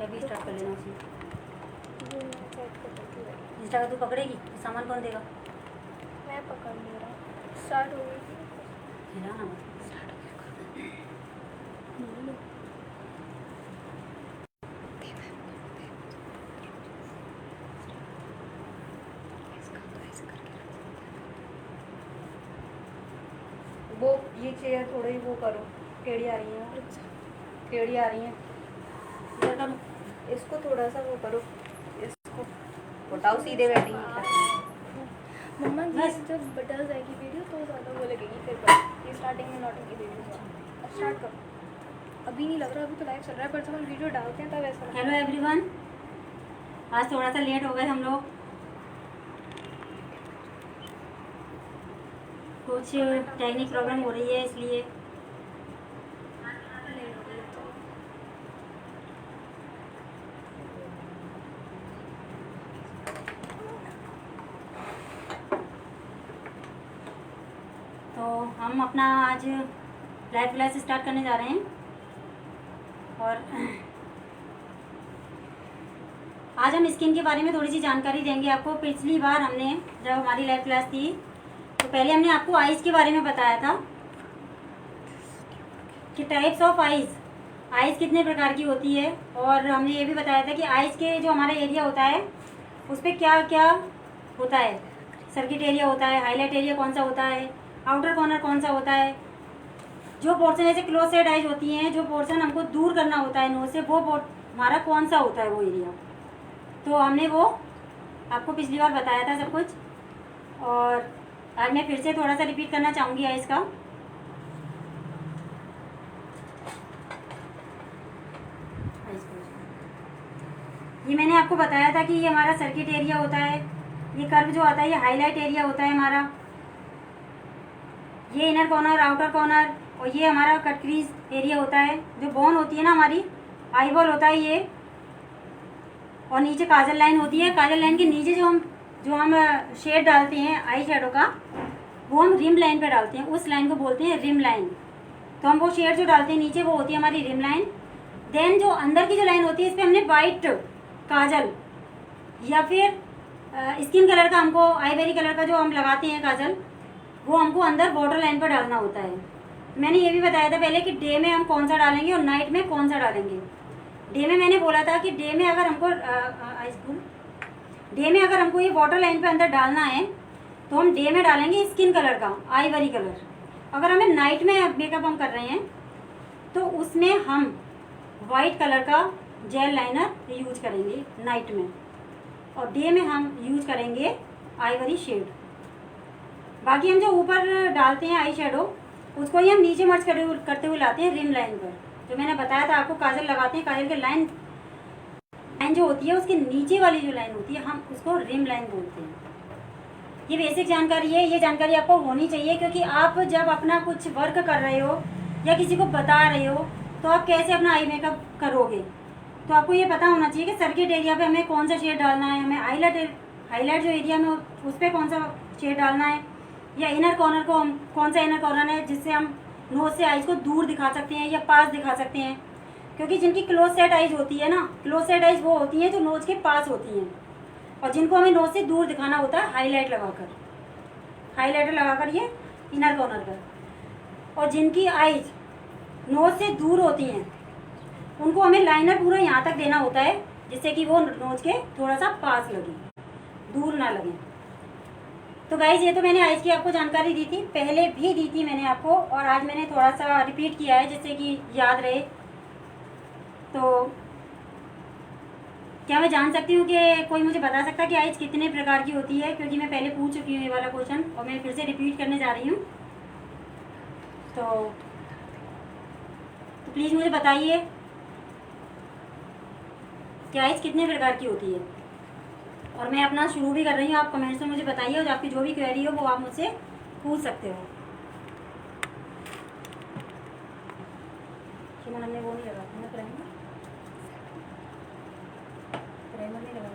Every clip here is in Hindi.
अभी स्टार्ट कर लेना उसमें। इंस्टा का तू पकड़ेगी तो सामान कौन देगा? मैं पकड़ ले रहा हूँ। स्टार्ट हो गई थी। हिला ना वो ये चेयर थोड़ा ही वो करो, टेढ़ी आ रही है, टेढ़ी आ रही है, इधर करो, इसको थोड़ा सा वो करो, इसको उठाओ, सीधे बैठेंगी। मम्मा ये जब डल जाएगी वीडियो तो ज़्यादा वो लगेगी फिर पर ये स्टार्टिंग में नॉटिंग की वीडियो। अब स्टार्ट करो। अभी नहीं लग रहा, अभी तो लाइव चल रहा है, पर जब हम वीडियो डालते हैं तब ऐसा। हेलो एवरीवन, आज थोड़ा सा लेट हो गए हम लोग, कुछ टेक्निक प्रॉब्लम हो रही है इसलिए। तो हम अपना आज लाइव क्लास स्टार्ट करने जा रहे हैं और आज हम स्किन के बारे में थोड़ी सी जानकारी देंगे आपको। पिछली बार हमने जब हमारी लाइव क्लास थी तो पहले हमने आपको आइज़ के बारे में बताया था कि टाइप्स ऑफ आइज़ कितने प्रकार की होती है, और हमने ये भी बताया था कि आइज़ के जो हमारा एरिया होता है उस पर क्या क्या होता है। सर्किट एरिया होता है, हाईलाइट एरिया कौन सा होता है, आउटर कॉर्नर कौन सा होता है, जो पोर्शन जैसे क्लोज सेट आइज होती हैं, जो पोर्शन हमको दूर करना होता है नोज से, वो हमारा कौन सा होता है वो एरिया। तो हमने वो आपको पिछली बार बताया था सब कुछ, और आज मैं फिर से थोड़ा सा रिपीट करना चाहूँगी आइज का। ये मैंने आपको बताया था कि ये हमारा सर्किट एरिया होता है, ये कर्व जो आता है ये हाईलाइट एरिया होता है हमारा, ये इनर कॉर्नर, आउटर कॉर्नर, और ये हमारा कट क्रीज एरिया होता है। जो बोन होती है ना हमारी, आई बॉल होता है ये, और नीचे काजल लाइन होती है। काजल लाइन के नीचे जो हम शेड डालते हैं आई शेडो का, वो हम रिम लाइन पे डालते हैं, उस लाइन को बोलते हैं रिम लाइन। तो हम वो शेड जो डालते हैं नीचे वो होती है हमारी रिम लाइन। देन जो अंदर की जो लाइन होती है, इस पर हमने वाइट काजल या फिर स्किन कलर का, हमको आईवरी कलर का जो हम लगाते हैं काजल, वो हमको अंदर बॉर्डर लाइन पर डालना होता है। मैंने ये भी बताया था पहले कि डे में हम कौन सा डालेंगे और नाइट में कौन सा डालेंगे। डे में मैंने बोला था कि डे में अगर हमको ये बॉर्डर लाइन पे अंदर डालना है तो हम डे में डालेंगे स्किन कलर का, आईवरी कलर। अगर हमें नाइट में मेकअप हम कर रहे हैं तो उसमें हम वाइट कलर का जेल लाइनर यूज करेंगे नाइट में, और डे में हम यूज करेंगे आईवरी शेड। बाकी हम जो ऊपर डालते हैं आई शेडो, उसको ही हम नीचे मर्ज करते हुए लाते हैं रिम लाइन पर। जो मैंने बताया था आपको, काजल लगाते हैं, काजल के लाइन जो होती है उसके नीचे वाली जो लाइन होती है हम उसको रिम लाइन बोलते हैं। ये बेसिक जानकारी है, ये जानकारी आपको होनी चाहिए, क्योंकि आप जब अपना कुछ वर्क कर रहे हो या किसी को बता रहे हो तो आप कैसे अपना आई मेकअप करोगे, तो आपको ये पता होना चाहिए कि सर्किट एरिया पे हमें कौन सा शेड डालना है, हमें हाईलाइट जो एरिया में उस पर कौन सा शेड डालना है, या इनर कॉर्नर को हम कौन सा इनर कॉर्नर है जिससे हम नोज से आइज को दूर दिखा सकते हैं या पास दिखा सकते हैं। क्योंकि जिनकी क्लोज सेट आइज होती है ना, क्लोज सेट आइज वो होती हैं जो नोज के पास होती हैं, और जिनको हमें नोज से दूर दिखाना होता है हाईलाइटर लगाकर ये इनर कॉर्नर पर। और जिनकी आइज नोज से दूर होती हैं उनको हमें लाइनर पूरा यहाँ तक देना होता है, जिससे कि वो नोज के थोड़ा सा पास लगे, दूर ना लगे। तो गाइज ये तो मैंने आइज की आपको जानकारी दी थी, पहले भी दी थी मैंने आपको, और आज मैंने थोड़ा सा रिपीट किया है जिससे कि याद रहे। तो क्या मैं जान सकती हूँ कि कोई मुझे बता सकता है कि आइज कितने प्रकार की होती है? क्योंकि मैं पहले पूछ चुकी हूँ ये वाला क्वेश्चन और मैं फिर से रिपीट करने जा रही हूँ। तो प्लीज़ मुझे बताइए कि आइज कितने प्रकार की होती है, और मैं अपना शुरू भी कर रही हूँ। आप कमेंट्स में मुझे बताइए, और आपकी जो भी क्वेरी हो वो आप मुझसे पूछ सकते हो। शिमन हमने वो नहीं लगा था ना, प्राइमर नहीं लगा था।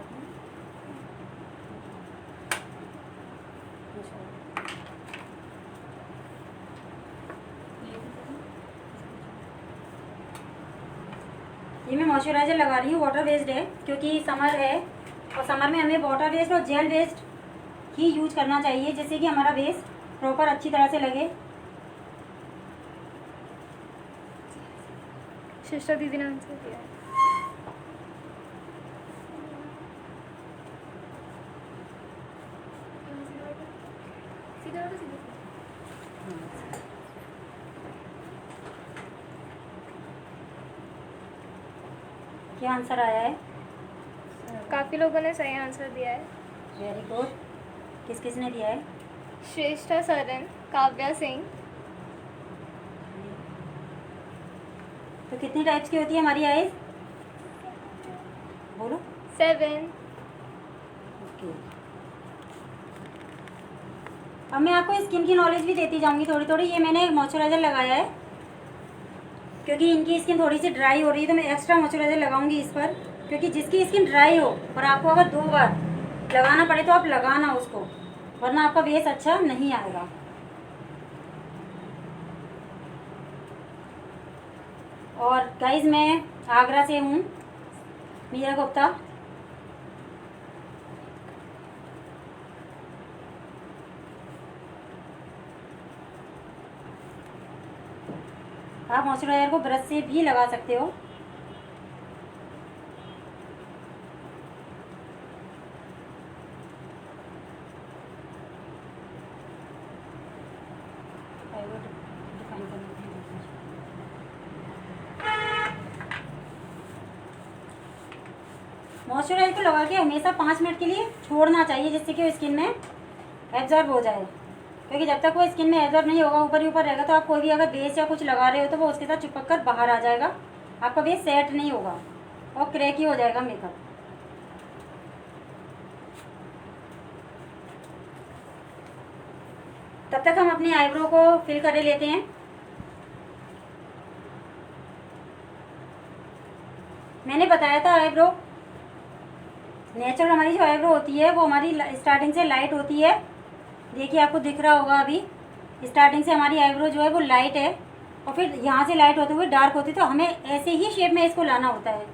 ये मैं मॉइस्चराइजर लगा रही हूँ, वाटर बेस्ड है क्योंकि समर है और समर में हमें वाटर बेस्ड और जेल बेस्ड ही यूज करना चाहिए जिससे कि हमारा बेस प्रॉपर अच्छी तरह से लगे। शिष्टा दीदी ने आंसर दिया है। सीधा वाला, सीधा। क्या आंसर आया है? काफ़ी लोगों ने सही आंसर दिया है। Very good. किस किस ने दिया है? श्रेष्ठा सरन, काव्या सिंह। तो कितनी टाइप्स की होती है हमारी आइज? बोलो। 7। ओके। अब मैं आपको स्किन की नॉलेज भी देती जाऊंगी थोड़ी थोड़ी। ये मैंने मॉइस्चराइजर लगाया है क्योंकि इनकी स्किन थोड़ी सी ड्राई हो रही है तो मैं एक्स्ट्रा मॉइस्चराइजर लगाऊंगी इस पर, क्योंकि जिसकी स्किन ड्राई हो और आपको अगर 2 बार लगाना पड़े तो आप लगाना उसको, वरना आपका बेस अच्छा नहीं आएगा। और गाइज मैं आगरा से हूँ, मीरा गुप्ता। आप मॉइस्चराइजर को ब्रश से भी लगा सकते हो। मॉइस्चराइजर को लगा के हमेशा 5 मिनट के लिए छोड़ना चाहिए जिससे कि वो स्किन में एब्जॉर्ब हो जाए, क्योंकि जब तक वो स्किन में एब्जॉर्ब नहीं होगा, ऊपर ही ऊपर रहेगा, तो आप कोई भी अगर बेस या कुछ लगा रहे हो तो वो उसके साथ चिपक कर बाहर आ जाएगा, आपका बेस सेट नहीं होगा और क्रैकी हो जाएगा मेकअप। तब तक हम अपनी आईब्रो को फिल कर लेते हैं। मैंने बताया था आईब्रो नेचुरल, हमारी जो आईब्रो होती है वो हमारी स्टार्टिंग से लाइट होती है। देखिए आपको दिख रहा होगा, अभी स्टार्टिंग से हमारी आईब्रो जो है वो लाइट है और फिर यहाँ से लाइट होते हुए डार्क होती है, तो हमें ऐसे ही शेप में इसको लाना होता है।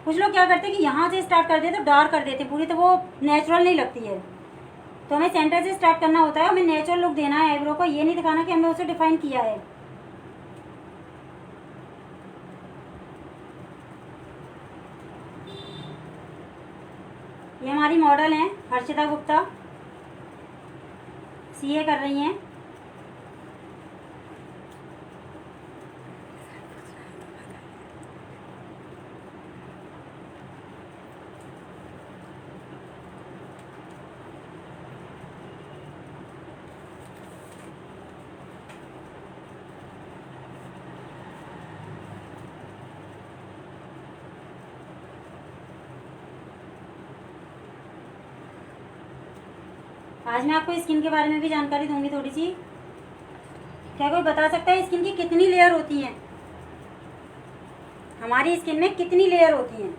कुछ लोग क्या करते हैं कि यहाँ से स्टार्ट कर देते तो डार्क कर देते पूरी, तो वो नेचुरल नहीं लगती है। तो हमें सेंटर से स्टार्ट करना होता है, हमें नेचुरल लुक देना है आईब्रो को, ये नहीं दिखाना कि हमने उसे डिफाइन किया है। ये हमारी मॉडल हैं हर्षिता गुप्ता, सीए कर रही हैं। आज मैं आपको स्किन के बारे में भी जानकारी दूंगी थोड़ी सी। क्या कोई बता सकता है स्किन की कितनी लेयर होती हैं? हमारी स्किन में कितनी लेयर होती हैं?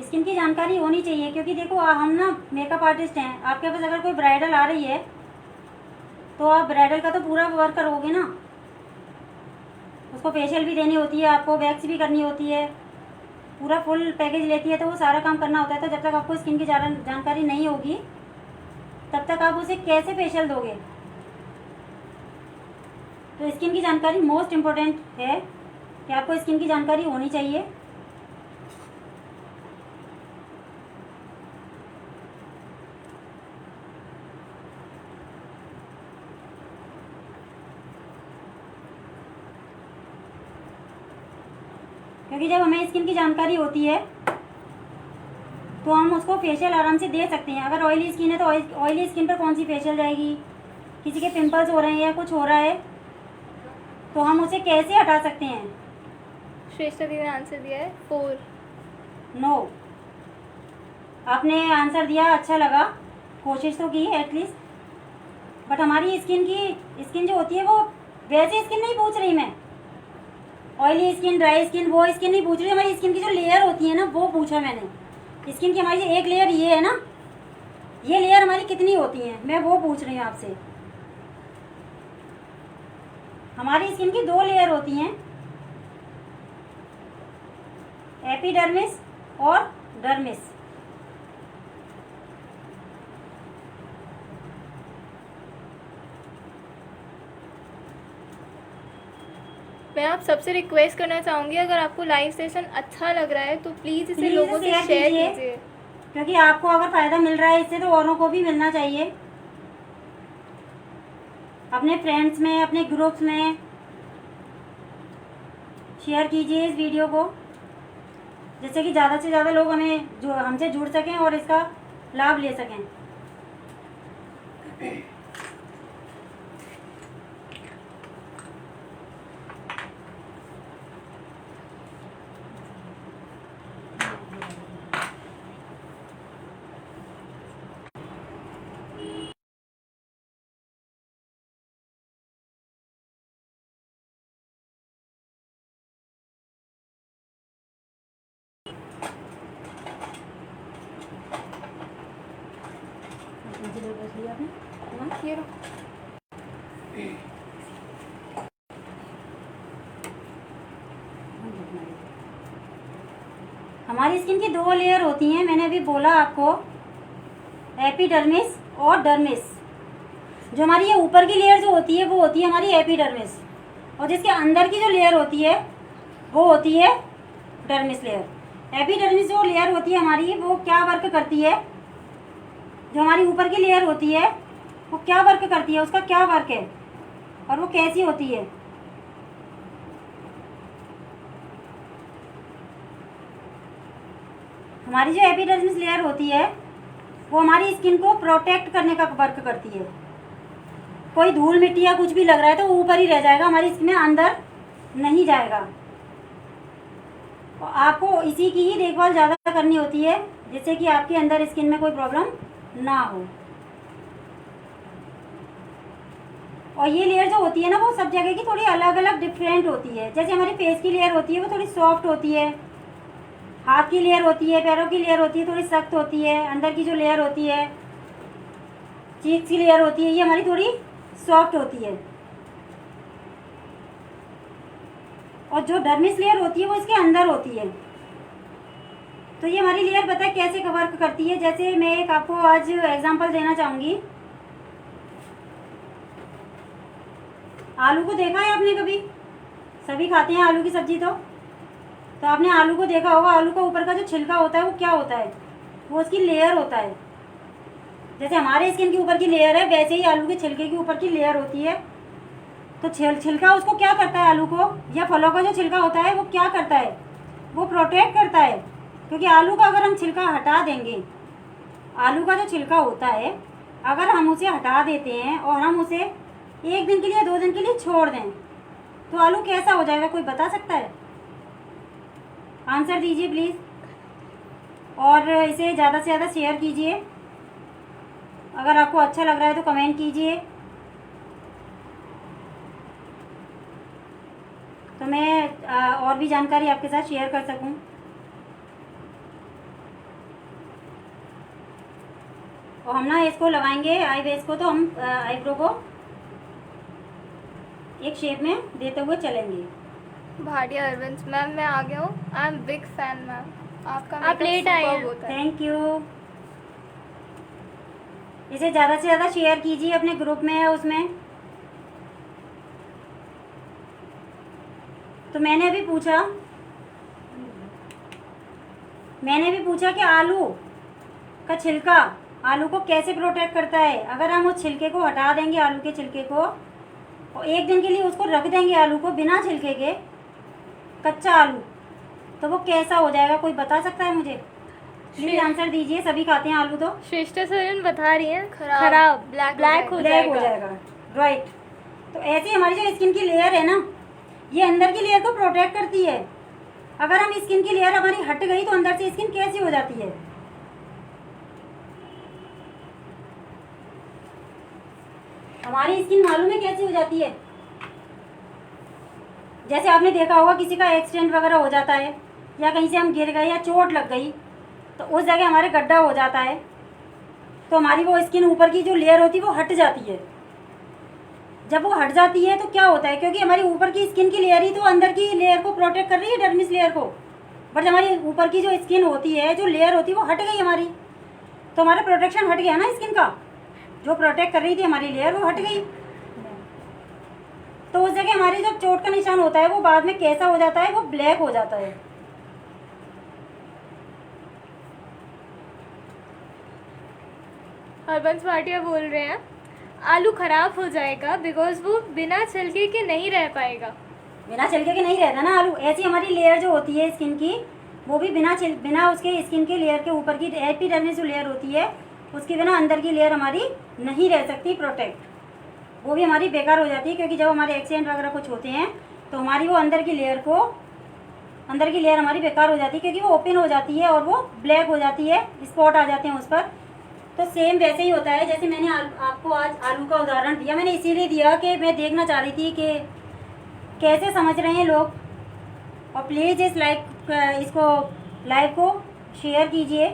स्किन की जानकारी होनी चाहिए, क्योंकि देखो हम ना मेकअप आर्टिस्ट हैं, आपके पास अगर कोई ब्राइडल आ रही है तो आप ब्राइडल का तो पूरा वर्क करोगे ना, उसको फेशियल भी देनी होती है, आपको वैक्स भी करनी होती है, पूरा फुल पैकेज लेती है, तो वो सारा काम करना होता है। तो जब तक आपको स्किन की जानकारी नहीं होगी तब तक आप उसे कैसे फेशियल दोगे? तो स्किन की जानकारी मोस्ट इम्पोर्टेंट है कि आपको स्किन की जानकारी होनी चाहिए। क्योंकि जब हमें स्किन की जानकारी होती है तो हम उसको फेशियल आराम से दे सकते हैं। अगर ऑयली स्किन है तो ऑयली स्किन पर कौन सी फेशियल जाएगी, किसी के पिंपल्स हो रहे हैं या कुछ हो रहा है तो हम उसे कैसे हटा सकते हैं? श्रेष्ठा दीदी ने आंसर दिया है 4। नो, आपने आंसर दिया, अच्छा लगा, कोशिश तो की एटलीस्ट, बट हमारी स्किन जो होती है वो वैसी स्किन नहीं पूछ रही मैं, ऑयली स्किन, ड्राई स्किन, वो स्किन नहीं पूछ रही, हमारी स्किन की जो लेयर होती है ना वो पूछा मैंने। स्किन की हमारी एक लेयर ये है ना, ये लेयर हमारी कितनी होती है, मैं वो पूछ रही हूँ आपसे। हमारी स्किन की 2 लेयर होती हैं, एपिडर्मिस और डर्मिस। मैं आप सबसे रिक्वेस्ट करना चाहूँगी, अगर आपको लाइव सेशन अच्छा लग रहा है तो प्लीज़ इसे प्लीज़ लोगों से शेयर शेयर कीजिए। कीजिए। क्योंकि आपको अगर फ़ायदा मिल रहा है इससे तो औरों को भी मिलना चाहिए। अपने फ्रेंड्स में, अपने ग्रुप्स में शेयर कीजिए इस वीडियो को, जिससे कि ज़्यादा से ज़्यादा लोग हमसे जुड़ सकें और इसका लाभ ले सकें। ये लो। हमारी स्किन की 2 लेयर होती हैं, मैंने अभी बोला आपको, एपिडर्मिस और डर्मिस। जो हमारी ये ऊपर की लेयर जो होती है वो होती है हमारी एपिडर्मिस, और जिसके अंदर की जो लेयर होती है वो होती है डर्मिस लेयर। एपिडर्मिस जो लेयर होती है हमारी, वो क्या वर्क करती है, जो हमारी ऊपर की लेयर होती है वो क्या वर्क करती है, उसका क्या वर्क है और वो कैसी होती है। हमारी जो एपिडर्मिस लेयर होती है वो हमारी स्किन को प्रोटेक्ट करने का वर्क करती है। कोई धूल मिट्टी या कुछ भी लग रहा है तो वो ऊपर ही रह जाएगा, हमारी स्किन में अंदर नहीं जाएगा। और आपको इसी की ही देखभाल ज़्यादा करनी होती है, जिससे कि आपके अंदर स्किन में कोई प्रॉब्लम ना हो। और ये लेयर जो होती है ना, वो सब जगह की थोड़ी अलग अलग डिफरेंट होती है। जैसे हमारी फेस की लेयर होती है वो थोड़ी सॉफ्ट होती है, हाथ की लेयर होती है, पैरों की लेयर होती है थोड़ी सख्त होती है, अंदर की जो लेयर होती है, चीक्स की लेयर होती है, ये हमारी थोड़ी सॉफ्ट होती है। और जो डर्मिस लेयर होती है वो इसके अंदर होती है। तो ये हमारी लेयर पता है कैसे वर्क करती है। जैसे मैं एक आपको आज एग्जांपल देना चाहूँगी। आलू को देखा है आपने कभी? सभी खाते हैं आलू की सब्जी। तो आपने आलू को देखा होगा, आलू का ऊपर का जो छिलका होता है वो क्या होता है, वो उसकी लेयर होता है। जैसे हमारे स्किन के ऊपर की लेयर है, वैसे ही आलू के छिलके के ऊपर की लेयर होती है। तो छिलका उसको क्या करता है, आलू को या फलों का जो छिलका होता है वो क्या करता है, वो प्रोटेक्ट करता है। क्योंकि आलू का अगर हम छिलका हटा देंगे, आलू का जो छिलका होता है अगर हम उसे हटा देते हैं और हम उसे 1 दिन के लिए 2 दिन के लिए छोड़ दें, तो आलू कैसा हो जाएगा, कोई बता सकता है? आंसर दीजिए प्लीज़। और इसे ज़्यादा से ज़्यादा शेयर कीजिए। अगर आपको अच्छा लग रहा है तो कमेंट कीजिए। तो मैं और भी जानकारी आपके साथ शेयर कर सकूं। और हम ना इसको लगाएंगे आई बेस को, तो हम आईब्रो को एक शेप में देते हुए चलेंगे। भाटिया अरविंद मैम, मैं आ गया हूँ। I am big fan ma'am, आपका आप लेट आए हैं। होता है। Thank you. इसे ज़्यादा से ज़्यादा शेयर कीजिए अपने ग्रुप में है उसमें। तो मैंने भी पूछा कि आलू का छिलका आलू को कैसे प्रोटेक्ट करता है। अगर हम उस छिलके को हटा देंगे, आलू के छिलके को, और 1 दिन के लिए उसको रख देंगे आलू को बिना छिलके के, कच्चा आलू, तो वो कैसा हो जाएगा, कोई बता सकता है मुझे? प्लीज आंसर दीजिए। सभी खाते हैं आलू। तो श्रेष्ठा सजन बता रही हैं खराब ब्लैक हो हो जाएगा। राइट। तो ऐसे हमारी जो स्किन की लेयर है ना, ये अंदर की लेयर को प्रोटेक्ट करती है। अगर हम स्किन की लेयर हमारी हट गई तो अंदर से स्किन कैसी हो जाती है। हमारी स्किन मालूम है कैसी हो जाती है? जैसे आपने देखा होगा किसी का एक्सीडेंट वगैरह हो जाता है, या कहीं से हम गिर गए या चोट लग गई, तो उस जगह हमारे गड्ढा हो जाता है, तो हमारी वो स्किन ऊपर की जो लेयर होती है वो हट जाती है। जब वो हट जाती है तो क्या होता है, क्योंकि हमारी ऊपर की स्किन की लेयर ही तो अंदर की लेयर को प्रोटेक्ट कर रही है, डर्मिस लेयर को। बट हमारी ऊपर की जो स्किन होती है, जो लेयर होती है, वो हट गई हमारी, तो हमारा प्रोटेक्शन हट गया ना स्किन का। जो प्रोटेक्ट कर रही थी हमारी लेयर वो हट गई, तो उस जगह हमारी जो चोट का निशान होता है वो बाद में कैसा हो जाता है, वो ब्लैक हो जाता है। हरबंस भाटिया बोल रहे हैं आलू खराब हो जाएगा बिकॉज वो बिना छिलके के नहीं रह पाएगा। बिना छिलके के नहीं रहता ना आलू। ऐसी हमारी लेयर जो होती है स्किन की, वो भी बिना उसके स्किन के लेयर के ऊपर की एपिडर्मिस जो लेयर होती है, उसके बिना अंदर की लेयर हमारी नहीं रह सकती प्रोटेक्ट, वो भी हमारी बेकार हो जाती है। क्योंकि जब हमारे एक्सीडेंट वगैरह कुछ होते हैं तो हमारी वो अंदर की लेयर हमारी बेकार हो जाती है, क्योंकि वो ओपन हो जाती है और वो ब्लैक हो जाती है, स्पॉट आ जाते हैं उस पर। तो सेम वैसे ही होता है जैसे मैंने आपको आज आलू का उदाहरण दिया। मैंने इसीलिए दिया कि मैं देखना चाह रही थी कि कैसे समझ रहे हैं लोग। और प्लीज़ इसको लाइव को शेयर कीजिए।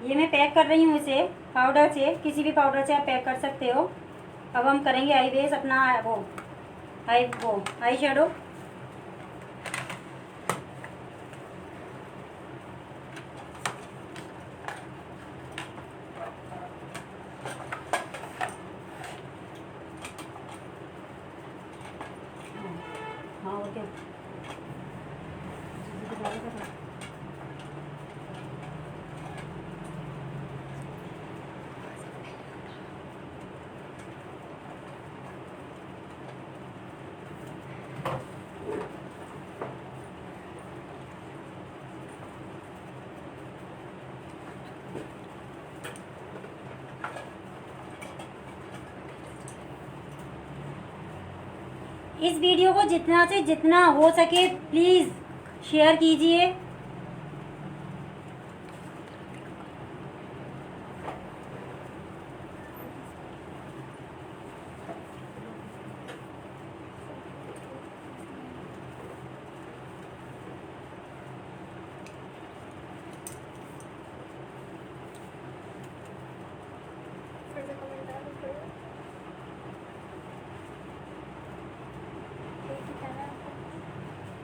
ये मैं पैक कर रही हूँ इसे पाउडर से, किसी भी पाउडर से आप पैक कर सकते हो। अब हम करेंगे आई बेस अपना आई शेडो। हाँ ओके। इस वीडियो को जितना से जितना हो सके प्लीज़ शेयर कीजिए। फिर से कमेंट आया तो एक ही कहना है आपको,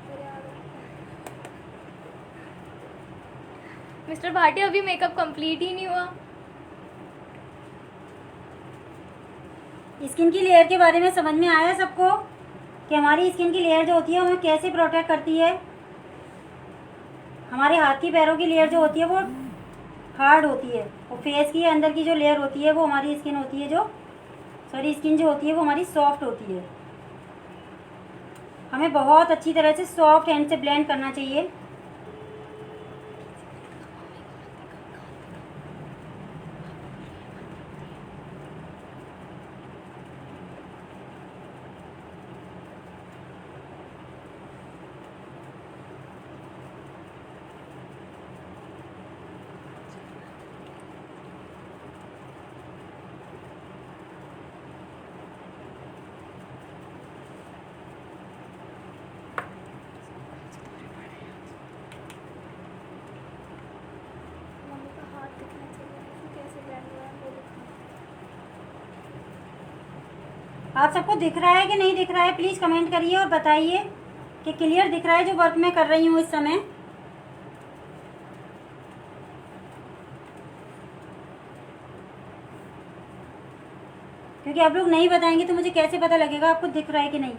मेरे आ गए। मिस्टर भाटिया अभी मेकअप कंप्लीट ही नहीं हुआ। स्किन की लेयर के बारे में समझ में आया सबको कि हमारी स्किन की लेयर जो होती है हमें कैसे प्रोटेक्ट करती है। हमारे हाथ की पैरों की लेयर जो होती है वो हार्ड होती है, और फेस की अंदर की जो लेयर होती है वो हमारी स्किन होती है स्किन जो होती है वो हमारी सॉफ्ट होती है। हमें बहुत अच्छी तरह से सॉफ्ट हैंड से ब्लेंड करना चाहिए। मम्मी का हाथ दिखना चाहिए, तो कैसे ब्लेंड हुआ है वो दिखना। आप सबको दिख रहा है कि नहीं दिख रहा है, प्लीज़ कमेंट करिए और बताइए कि क्लियर दिख रहा है जो वर्क मैं कर रही हूँ इस समय। क्योंकि आप लोग नहीं बताएंगे तो मुझे कैसे पता लगेगा आपको दिख रहा है कि नहीं।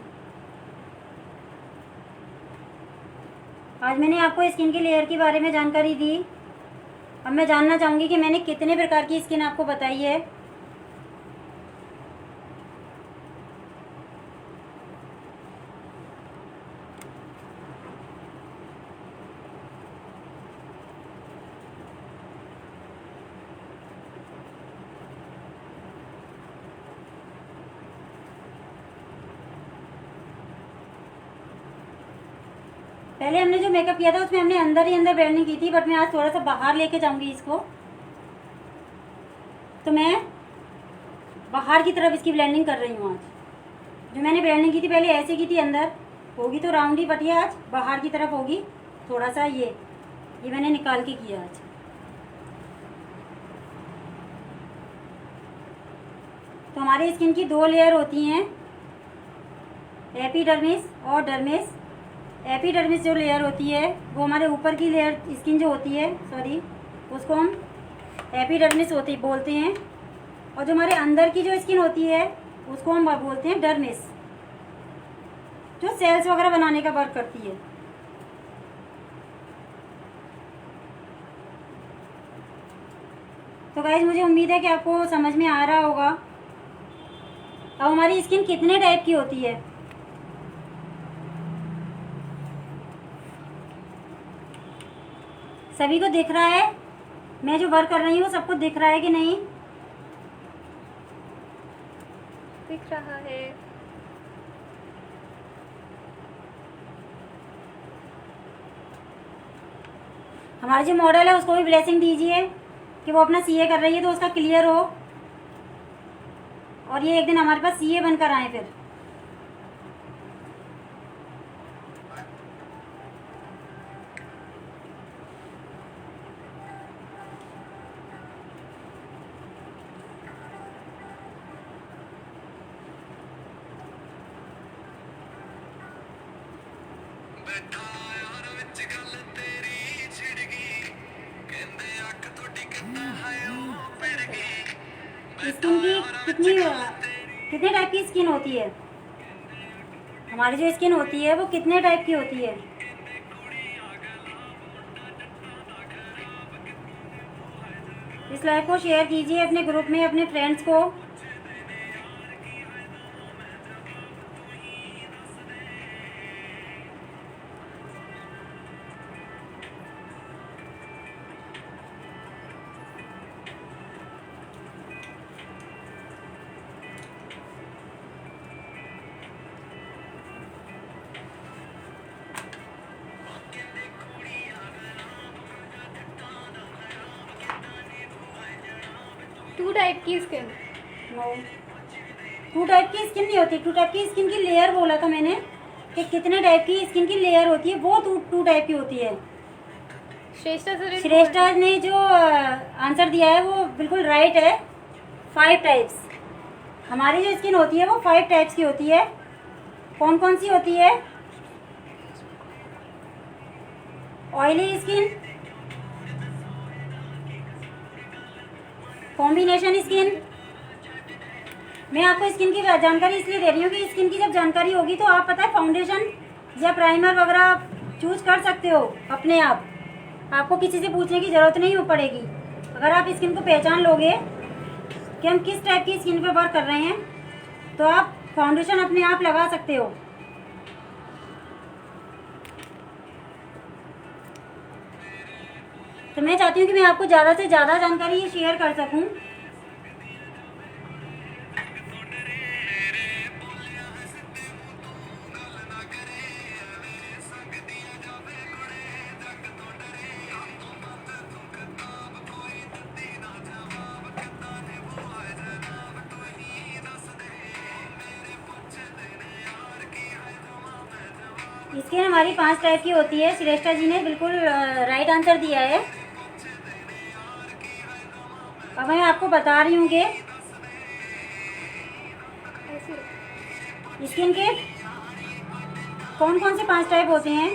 आज मैंने आपको स्किन की लेयर के बारे में जानकारी दी। अब मैं जानना चाहूँगी कि मैंने कितने प्रकार की स्किन आपको बताई है। पहले हमने जो मेकअप किया था उसमें हमने अंदर ही अंदर ब्लेंडिंग की थी, बट मैं आज थोड़ा सा बाहर लेके जाऊंगी इसको। तो मैं बाहर की तरफ इसकी ब्लेंडिंग कर रही हूँ आज। जो मैंने ब्लेंडिंग की थी पहले ऐसे की थी, अंदर होगी तो राउंड ही, बट ये आज बाहर की तरफ होगी थोड़ा सा। ये मैंने निकाल के किया आज। तो हमारी स्किन की 2 लेयर होती हैं, एपिडर्मिस और डर्मिस। एपिडर्मिस जो लेयर होती है वो हमारे ऊपर की लेयर स्किन जो होती है, सॉरी, उसको हम एपिडर्मिस बोलते हैं। और जो हमारे अंदर की जो स्किन होती है उसको हम बोलते हैं डर्मिस, जो सेल्स वगैरह बनाने का वर्क करती है। तो गाइस मुझे उम्मीद है कि आपको समझ में आ रहा होगा। अब हमारी स्किन कितने टाइप की होती है? सभी को दिख रहा है? मैं जो वर्क कर रही हूँ सबको दिख रहा है कि नहीं? दिख रहा है। हमारी जो मॉडल है उसको भी ब्लेसिंग दीजिए कि वो अपना सीए कर रही है तो उसका क्लियर हो, और ये एक दिन हमारे पास सीए बनकर आए फिर। स्किन की कितने टाइप की स्किन होती है? हमारी जो स्किन होती है वो कितने टाइप की होती है? इस लाइव को शेयर कीजिए अपने ग्रुप में, अपने फ्रेंड्स को। टू टाइप की स्किन। नो, 2 टाइप की स्किन नहीं होती। 2 टाइप की स्किन की लेयर बोला था मैंने कि कितने टाइप की स्किन की लेयर होती है, वो 2 टाइप की होती है। श्रेष्ठा ने जो आंसर दिया है वो बिल्कुल राइट है। 5 टाइप्स हमारी जो स्किन होती है वो 5 टाइप्स की होती है। कौन कौन सी होती है? Oily skin, combination skin. मैं आपको स्किन की जानकारी इसलिए दे रही हूँ कि स्किन की जब जानकारी होगी तो आप पता है फाउंडेशन या प्राइमर वगैरह चूज कर सकते हो अपने आप। आपको किसी से पूछने की ज़रूरत नहीं पड़ेगी। अगर आप स्किन को पहचान लोगे कि हम किस टाइप की स्किन पे वर्क कर रहे हैं तो आप फाउंडेशन अपने आप लगा सकते हो। तो मैं चाहती हूँ कि मैं आपको ज़्यादा से ज़्यादा जानकारी ये शेयर कर सकूँ। स्किन हमारी 5 टाइप की होती है। श्रेष्ठा जी ने बिल्कुल राइट आंसर दिया है। अब मैं आपको बता रही हूँ कि स्किन के कौन कौन से 5 टाइप होते हैं।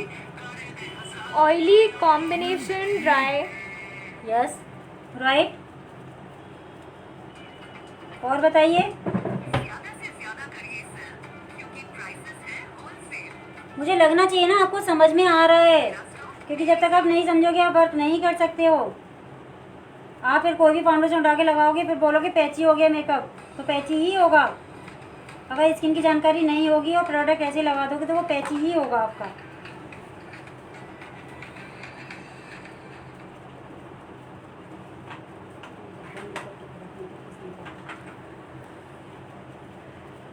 Oily, combination, dry. Yes, right. और बताइए। मुझे लगना चाहिए ना आपको समझ में आ रहा है, क्योंकि जब तक आप नहीं समझोगे आप वर्क नहीं कर सकते हो। आप फिर कोई भी फाउंडेशन उठा के लगाओगे फिर बोलोगे पैची हो गया मेकअप, तो पैची ही होगा। अगर स्किन की जानकारी नहीं होगी और प्रोडक्ट ऐसे लगा दोगे तो वो पैची ही होगा आपका।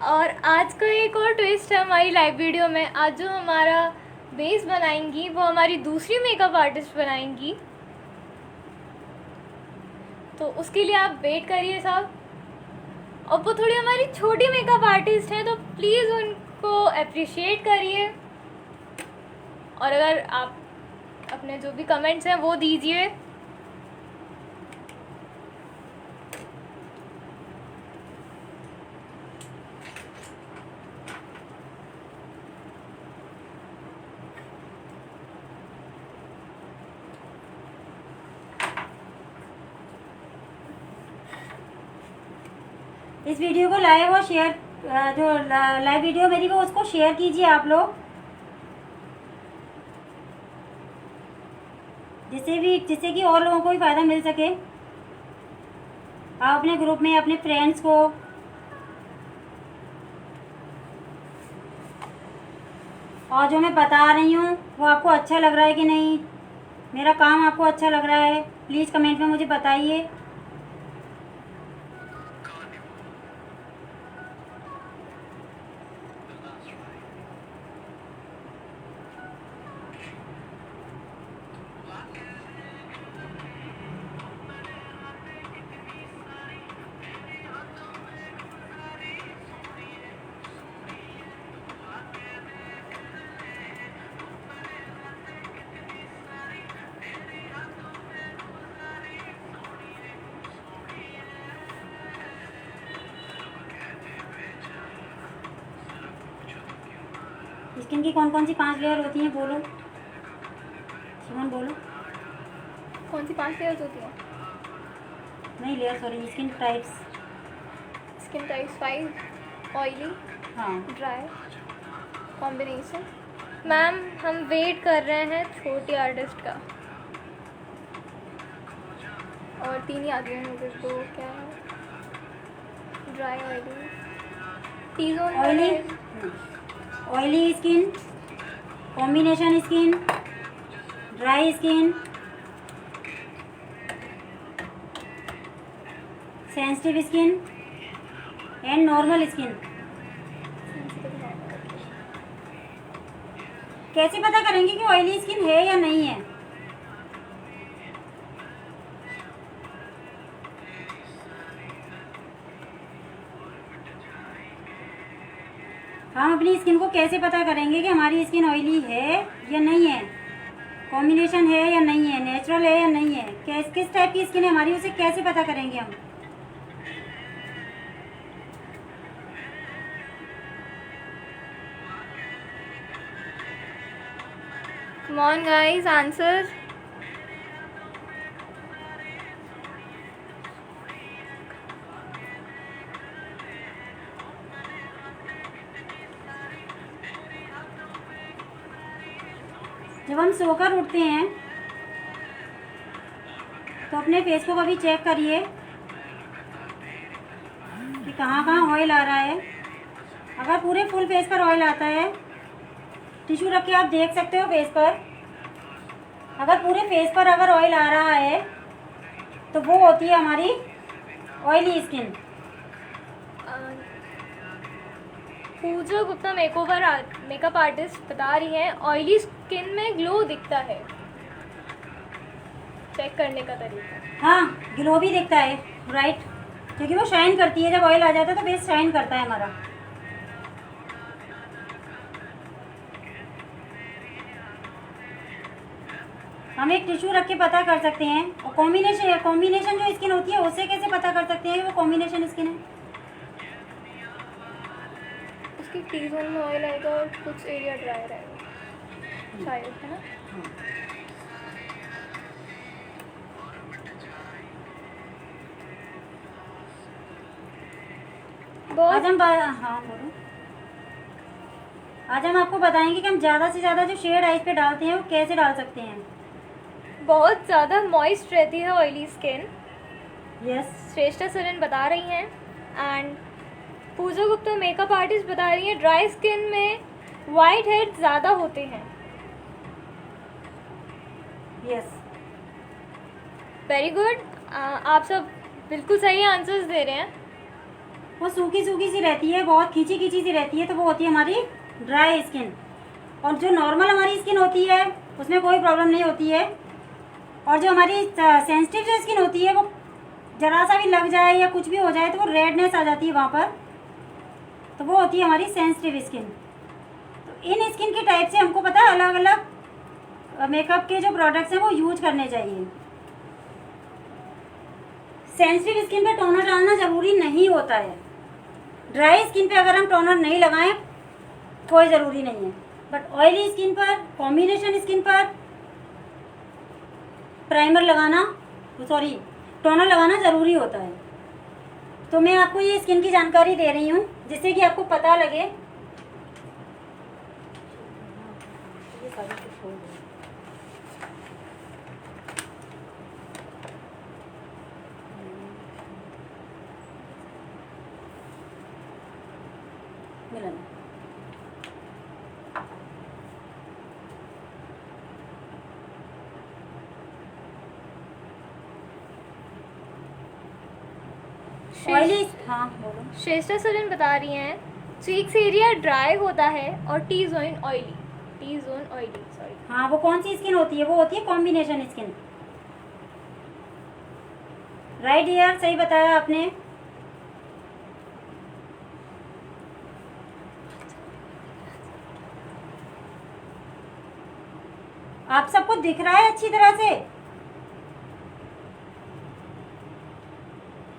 और आज का एक और ट्विस्ट है हमारी लाइव वीडियो में। आज जो हमारा बेस बनाएंगी वो हमारी दूसरी मेकअप आर्टिस्ट बनाएंगी, तो उसके लिए आप वेट करिए साहब। और वो थोड़ी हमारी छोटी मेकअप आर्टिस्ट हैं तो प्लीज़ उनको अप्रिशिएट करिए। और अगर आप अपने जो भी कमेंट्स हैं वो दीजिए। इस वीडियो को लाइव और शेयर, जो लाइव वीडियो मेरी वो उसको शेयर कीजिए आप लोग, जिससे कि और लोगों को भी फ़ायदा मिल सके। आप अपने ग्रुप में अपने फ्रेंड्स को, और जो मैं बता रही हूँ वो आपको अच्छा लग रहा है कि नहीं, मेरा काम आपको अच्छा लग रहा है, प्लीज़ कमेंट में मुझे बताइए। स्किन की कौन कौन सी 5 लेयर होती हैं, बोलो सुमन, बोलो। कौन सी 5 लेयर्स होती हैं? नहीं layer, sorry, skin types. Skin types 5, oily, हाँ, ड्राई, कॉम्बिनेशन। मैम हम वेट कर रहे हैं छोटी आर्टिस्ट का। और 3 ही आती हैं मुझे तो, क्या है, dry, oily, T zone, oily, oily skin, combination skin, dry skin, sensitive skin and normal skin. कैसे पता करेंगे कि ऑयली स्किन है या नहीं है? हम अपनी स्किन को कैसे पता करेंगे कि हमारी स्किन ऑयली है या नहीं है, कॉम्बिनेशन है या नहीं है, नेचुरल है या नहीं है, किस टाइप की स्किन है हमारी, उसे कैसे पता करेंगे हम? Come on guys, answer. जब हम सोकर उठते हैं तो अपने फेस को कभी चेक करिए कि कहाँ कहाँ ऑयल आ रहा है। अगर पूरे फुल फेस पर ऑयल आता है, टिश्यू रख के आप देख सकते हो फेस पर, अगर पूरे फेस पर अगर ऑयल आ रहा है तो वो होती है हमारी ऑयली स्किन। पूजा गुप्ता मेकअप आर्टिस्ट बता रही है ऑयली स्किन में ग्लो दिखता है। चेक करने का तरीका। हाँ, ग्लो भी दिखता है, राइट, क्योंकि वो शाइन करती है। जब ऑयल आ जाता है तो फेस शाइन करता है हमारा। हम एक टिश्यू रख के पता कर सकते हैं। और कॉम्बिनेशन जो स्किन होती है उससे कैसे पता कर सकते हैं कि वो कॉम्बिनेशन स्किन है? उसकी टी जोन में ऑयल आएगा और कुछ एरिया ड्राई रहेगा शायद, है ना? आज हम हाँ बोलो। आज हम आपको बताएंगे कि हम ज़्यादा से ज़्यादा जो शेड आइज पे डालते हैं वो कैसे डाल सकते हैं। बहुत ज़्यादा मॉइस्ट रहती है oily skin, yes, Shreshtha Saran बता रही हैं। And Pooja Gupta makeup artist बता रही है ड्राई स्किन में वाइट हेड ज़्यादा होते हैं। यस, वेरी गुड, आप सब बिल्कुल सही आंसर्स दे रहे हैं। वो सूखी सूखी सी रहती है, बहुत खींची खींची सी रहती है, तो वो होती है हमारी ड्राई स्किन। और जो नॉर्मल हमारी स्किन होती है उसमें कोई प्रॉब्लम नहीं होती है। और जो हमारी सेंसिटिव जो स्किन होती है वो जरा सा भी लग जाए या कुछ भी हो जाए तो वो रेडनेस आ जाती है वहाँ पर, तो वो होती है हमारी सेंसिटिव स्किन। तो इन स्किन के टाइप से हमको पता है अलग अलग मेकअप के जो प्रोडक्ट्स हैं वो यूज करने चाहिए। सेंसिटिव स्किन पे टोनर डालना ज़रूरी नहीं होता है। ड्राई स्किन पे अगर हम टोनर नहीं लगाएं कोई ज़रूरी नहीं है, बट ऑयली स्किन पर, कॉम्बिनेशन स्किन पर प्राइमर लगाना, सॉरी, टोनर लगाना ज़रूरी होता है। तो मैं आपको ये स्किन की जानकारी दे रही हूँ जिससे कि आपको पता लगे। मिलन ऑयली, हाँ बोलो। श्रेष्ठा सलन बता रही हैं चीक्स एरिया ड्राई होता है और T zone oily, T zone oily, sorry. हाँ, वो कौन सी स्किन होती है? वो होती है कॉम्बिनेशन स्किन। राइट यार, सही बताया आपने। आप सबको दिख रहा है अच्छी तरह से?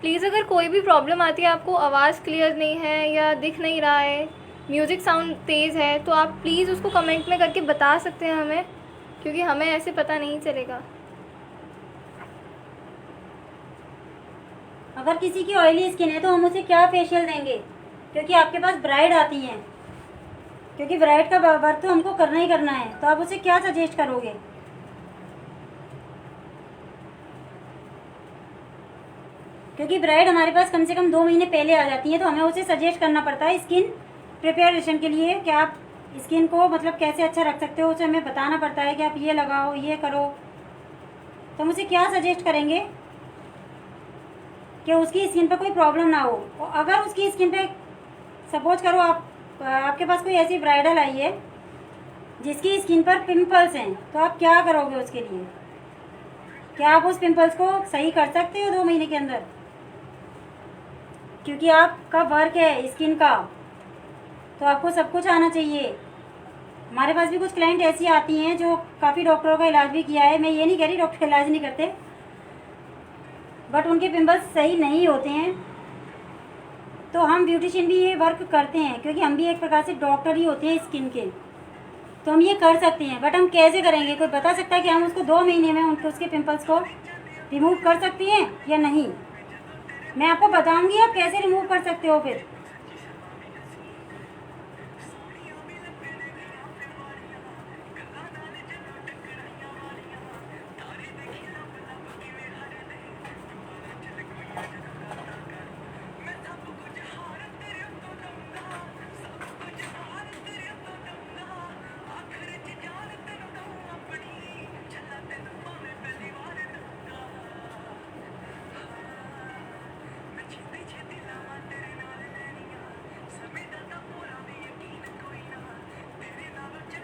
प्लीज़ अगर कोई भी प्रॉब्लम आती है, आपको आवाज़ क्लियर नहीं है या दिख नहीं रहा है, म्यूज़िक साउंड तेज़ है, तो आप प्लीज़ उसको कमेंट में करके बता सकते हैं हमें, क्योंकि हमें ऐसे पता नहीं चलेगा। अगर किसी की ऑयली स्किन है तो हम उसे क्या फेशियल देंगे? क्योंकि आपके पास ब्राइड आती हैं, क्योंकि ब्राइड का वर्क तो हमको करना ही करना है, तो आप उसे क्या सजेस्ट करोगे? क्योंकि ब्राइड हमारे पास कम से कम 2 महीने पहले आ जाती है, तो हमें उसे सजेस्ट करना पड़ता है स्किन प्रिपरेशन के लिए कि आप स्किन को मतलब कैसे अच्छा रख सकते हो, उसे हमें बताना पड़ता है कि आप ये लगाओ, ये करो। तो हम उसे क्या सजेस्ट करेंगे कि उसकी स्किन पर कोई प्रॉब्लम ना हो। और अगर उसकी स्किन पे सपोज करो आपके पास कोई ऐसी ब्राइडल आई है जिसकी स्किन पर पिंपल्स हैं, तो आप क्या करोगे उसके लिए? क्या आप उस पिंपल्स को सही कर सकते हो 2 महीने के अंदर? क्योंकि आपका वर्क है स्किन का, तो आपको सब कुछ आना चाहिए। हमारे पास भी कुछ क्लाइंट ऐसी आती हैं जो काफ़ी डॉक्टरों का इलाज भी किया है। मैं ये नहीं कह रही डॉक्टर इलाज नहीं करते, बट उनके पिंपल्स सही नहीं होते हैं। तो हम ब्यूटिशियन भी ये वर्क करते हैं, क्योंकि हम भी एक प्रकार से डॉक्टर ही होते हैं स्किन के। तो हम ये कर सकते हैं, बट हम कैसे करेंगे? कोई बता सकता है कि हम उसको 2 महीने में उसके पिंपल्स को रिमूव कर सकते हैं या नहीं? मैं आपको बताऊंगी आप कैसे रिमूव कर सकते हो। फिर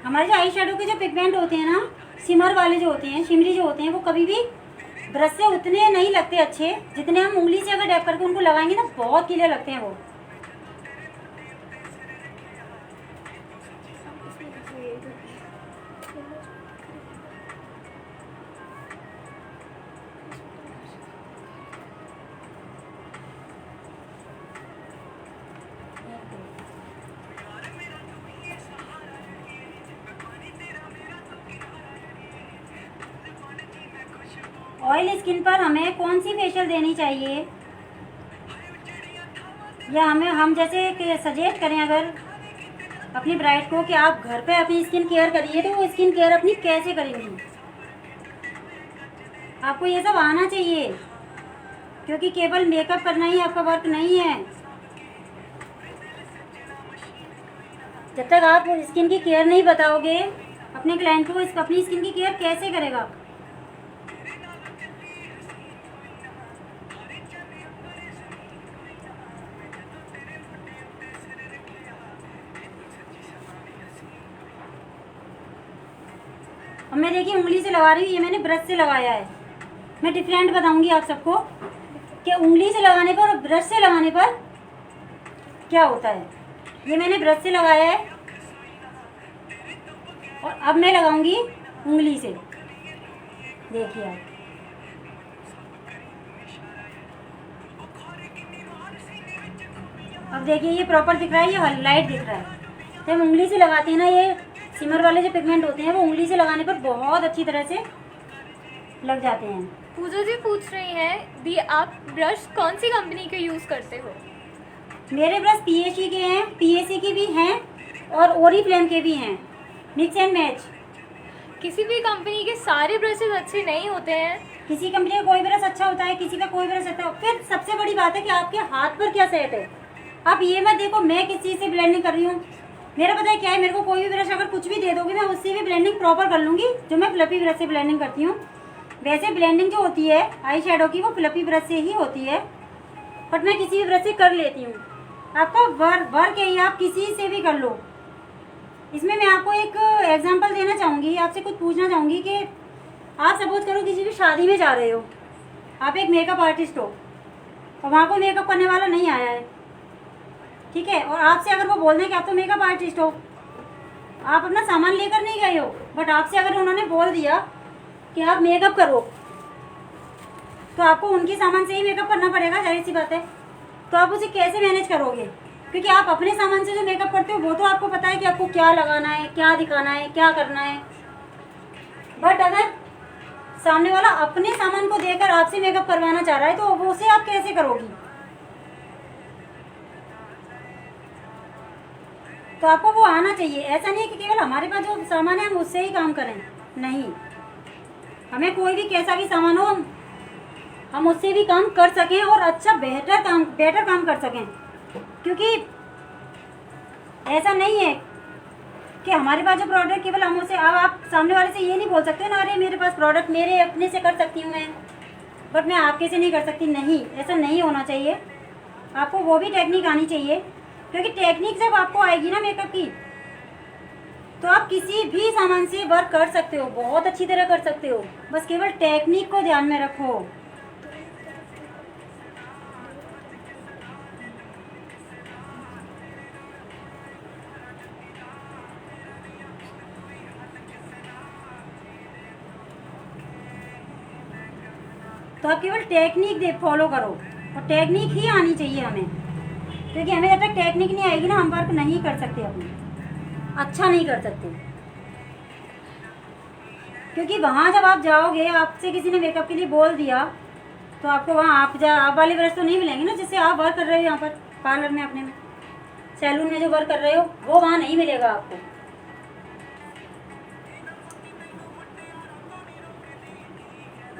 हमारे जो आई शेडो के जो पिगमेंट होते हैं ना, सिमर वाले जो होते हैं, शिमरी जो होते हैं, वो कभी भी ब्रश से उतने नहीं लगते अच्छे जितने हम उंगली से अगर डैप करके उनको लगाएंगे ना, बहुत क्लियर लगते हैं वो। ऑयल स्किन पर हमें कौन सी फेशियल देनी चाहिए, या हम जैसे सजेस्ट करें अगर अपनी ब्राइड को कि आप घर पे अपनी स्किन केयर करिए, तो वो स्किन केयर अपनी कैसे करेंगी? आपको ये सब आना चाहिए, क्योंकि केवल मेकअप करना ही आपका वर्क नहीं है। जब तक आप स्किन की केयर नहीं बताओगे अपने क्लाइंट को, अपनी स्किन की केयर कैसे करेगा? अब मैं देखिए उंगली से लगा रही हूँ, ये मैंने ब्रश से लगाया है। मैं डिफरेंट बताऊंगी आप सबको कि उंगली से लगाने पर और ब्रश से लगाने पर क्या होता है। ये मैंने ब्रश से लगाया है और अब मैं लगाऊंगी उंगली से। देखिए आप, अब देखिए ये प्रॉपर दिख रहा है, ये लाइट दिख रहा है। जब उंगली से लगाते हैं ना, ये सिमर वाले जो पिगमेंट होते हैं वो उंगली से लगाने पर बहुत अच्छी तरह से लग जाते हैं। पूजा जी पूछ रही हैं दी आप ब्रश कौन सी कंपनी के यूज़ करते हो? मेरे ब्रश पीएससी के हैं, पीएससी के भी हैं और ओरिफ्लेम के भी हैं, मिक्स एंड मैच। किसी भी कंपनी के सारे ब्रशेज अच्छे नहीं होते हैं। किसी कंपनी का कोई ब्रश अच्छा होता है, किसी का कोई ब्रश अच्छा होता है। फिर सबसे बड़ी बात है कि आपके हाथ पर क्या सेट है। आप ये मत देखो मैं किस चीज़ से ब्लेंडिंग कर रही हूँ। मेरा पता है क्या है, मेरे को कोई भी ब्रश अगर कुछ भी दे दोगे मैं उससे भी ब्लेंडिंग प्रॉपर कर लूँगी, जो मैं फ्लफी ब्रश से ब्लेंडिंग करती हूँ। वैसे ब्लेंडिंग जो होती है आई शेडो की वो फ्लफी ब्रश से ही होती है, बट मैं किसी भी ब्रश से कर लेती हूँ। आपका वर्क है, आप किसी से भी कर लो। इसमें मैं आपको एक एग्जांपल देना चाहूँगी, आपसे कुछ पूछना चाहूँगी कि आप सपोज करो किसी भी शादी में जा रहे हो, आप एक मेकअप आर्टिस्ट हो और वहाँ को मेकअप करने वाला नहीं आया है, ठीक है, और आपसे अगर वो बोल दें कि आप तो मेकअप आर्टिस्ट हो, आप अपना सामान लेकर नहीं गए हो, बट आपसे अगर उन्होंने बोल दिया कि आप मेकअप करो, तो आपको उनके सामान से ही मेकअप करना पड़ेगा, जाहिर सी बात है। तो आप उसे कैसे मैनेज करोगे, क्योंकि आप अपने सामान से जो मेकअप करते हो वो तो आपको पता है कि आपको क्या लगाना है, क्या दिखाना है, क्या करना है। बट अगर सामने वाला अपने सामान को देकर आपसे मेकअप करवाना चाह रहा है तो वो उसे आप कैसे करोगी। तो आपको वो आना चाहिए। ऐसा नहीं है कि केवल हमारे पास जो सामान है हम उससे ही काम करें, नहीं, हमें कोई भी कैसा भी सामान हो हम उससे भी काम कर सकें और अच्छा बेटर काम कर सकें। क्योंकि ऐसा नहीं है कि हमारे पास जो प्रोडक्ट केवल हम उसे, अब आप सामने वाले से ये नहीं बोल सकते ना, अरे मेरे पास प्रोडक्ट मेरे अपने से कर सकती हूँ मैं, बट मैं आपके से नहीं कर सकती। नहीं, ऐसा नहीं होना चाहिए। आपको वो भी टेक्निक आनी चाहिए, क्योंकि टेक्निक जब आपको आएगी ना मेकअप की, तो आप किसी भी सामान से वर्क कर सकते हो, बहुत अच्छी तरह कर सकते हो। बस केवल टेक्निक को ध्यान में रखो। तो आप केवल टेक्निक फॉलो करो, और टेक्निक ही आनी चाहिए हमें, क्योंकि हमें जब तक टेक्निक नहीं आएगी ना हम वर्क नहीं कर सकते, अपने अच्छा नहीं कर सकते। क्योंकि वहाँ जब आप जाओगे, आपसे किसी ने मेकअप के लिए बोल दिया, तो आपको वहाँ आप वाले ब्रश तो नहीं मिलेंगे ना, जिससे आप वर्क कर रहे हो यहाँ पर पार्लर में, अपने में सैलून में जो वर्क कर रहे हो, वो वहाँ नहीं मिलेगा आपको।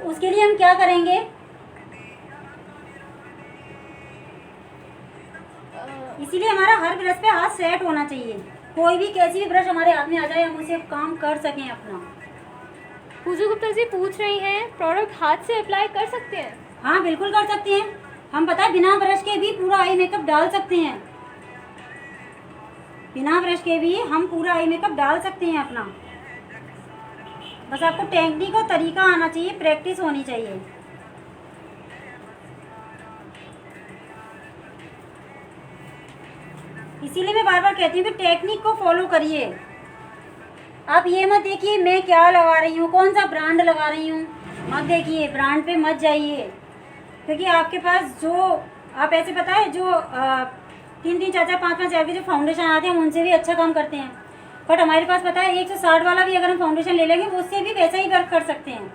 उसके लिए हम क्या करेंगे, इसीलिए हमारा हर ब्रश पे हाथ सेट होना चाहिए। कोई भी कैसी भी ब्रश हमारे हाथ में आ जाए हम उसे काम कर सकें अपना। पूजू गुप्ता जी पूछ रही हैं प्रोडक्ट हाथ से अप्लाई कर सकते हैं? हाँ बिल्कुल कर सकते हैं। हम पता है बिना ब्रश के भी पूरा आई मेकअप डाल सकते हैं, बिना ब्रश के भी हम पूरा आई मेकअप डाल सकते हैं अपना। बस आपको टेक्निक और तरीका आना चाहिए, प्रैक्टिस होनी चाहिए। इसीलिए मैं बार बार कहती हूँ कि टेक्निक को फॉलो करिए। आप ये मत देखिए मैं क्या लगा रही हूँ, कौन सा ब्रांड लगा रही हूँ, मत देखिए, ब्रांड पे मत जाइए। क्योंकि आपके पास जो आप ऐसे पता है जो 3-3, 4-4, 5-5 हज़ार के जो फाउंडेशन आते हैं उनसे भी अच्छा काम करते हैं। बट हमारे पास पता है 160 वाला भी अगर हम फाउंडेशन ले लेंगे वो उससे भी वैसा ही वर्क कर सकते हैं।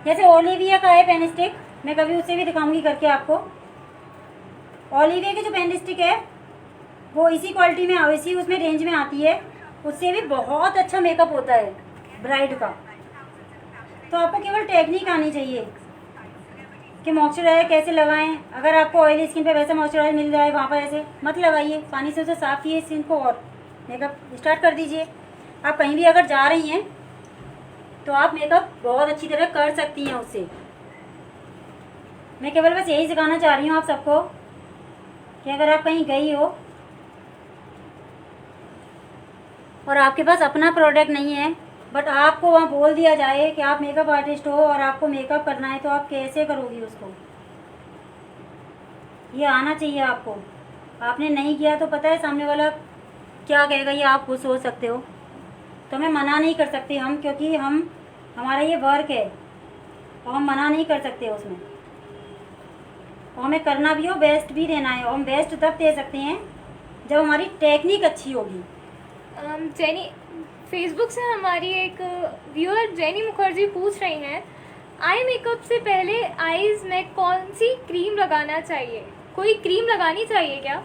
जैसे ओलिविया का है पेन स्टिक, मैं कभी उससे भी दिखाऊंगी करके आपको। ओलिविया की जो पेन स्टिक है वो इसी क्वालिटी में, इसी उसमें रेंज में आती है, उससे भी बहुत अच्छा मेकअप होता है ब्राइड का। तो आपको केवल टेक्निक आनी चाहिए कि मॉइस्चराइजर कैसे लगाएं। अगर आपको ऑयली स्किन पे वैसा मॉइस्चराइजर मिल जाए वहाँ पर ऐसे मत लगाइए, पानी से उसे साफ किए स्किन को और मेकअप स्टार्ट कर दीजिए। आप कहीं भी अगर जा रही हैं तो आप मेकअप बहुत अच्छी तरह कर सकती हैं उससे। मैं केवल बस यही सिखाना चाह रही हूँ आप सबको कि अगर आप कहीं गई हो और आपके पास अपना प्रोडक्ट नहीं है, बट आपको वहाँ बोल दिया जाए कि आप मेकअप आर्टिस्ट हो और आपको मेकअप करना है, तो आप कैसे करोगी उसको। ये आना चाहिए आपको। आपने नहीं किया तो पता है सामने वाला क्या कहेगा, ये आप खुद सोच सकते हो। तो हमें मना नहीं कर सकते हम, क्योंकि हमारा ये वर्क है और हम मना नहीं कर सकते उसमें। और हमें करना भी हो, बेस्ट भी देना है, और हम बेस्ट तब दे सकते हैं जब हमारी टेक्निक अच्छी होगी। जेनी फेसबुक से हमारी एक व्यूअर जेनी मुखर्जी पूछ रही हैं आई मेकअप से पहले आईज में कौन सी क्रीम लगाना चाहिए? कोई क्रीम लगानी चाहिए क्या?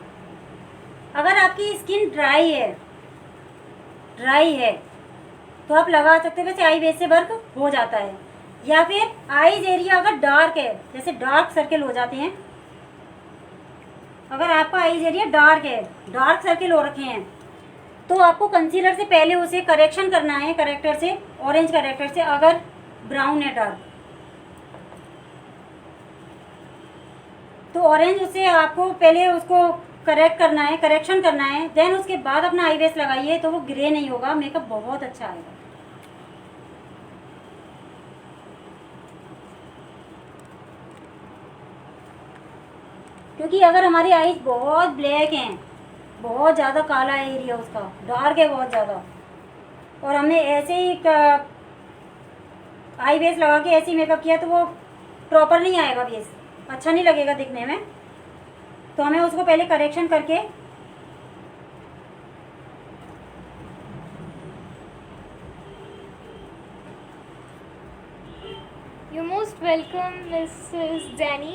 अगर आपकी स्किन ड्राई है तो आप लगा सकते हो, वैसे आई बेस से वर्क हो जाता है। या फिर आईज एरिया अगर डार्क है, जैसे डार्क सर्किल हो जाते हैं, अगर आपका आईज एरिया डार्क है, डार्क सर्किल हो रखे हैं, तो आपको कंसीलर से पहले उसे करेक्शन करना है, करेक्टर से, ऑरेंज करेक्टर से, अगर ब्राउन है डार्क तो ऑरेंज उससे आपको पहले उसको करेक्ट करना है, करेक्शन करना है, देन उसके बाद अपना आई बेस लगाइए तो वो ग्रे नहीं होगा, मेकअप बहुत अच्छा आएगा। क्योंकि अगर हमारी आईज बहुत ब्लैक हैं, बहुत ज़्यादा काला है एरिया उसका, डार्क है बहुत ज़्यादा, और हमने ऐसे ही आई बेस लगा के ऐसे ही मेकअप किया तो वो प्रॉपर नहीं आएगा, बेस अच्छा नहीं लगेगा दिखने में। तो हमें उसको पहले करेक्शन करके you most welcome Mrs Jenny.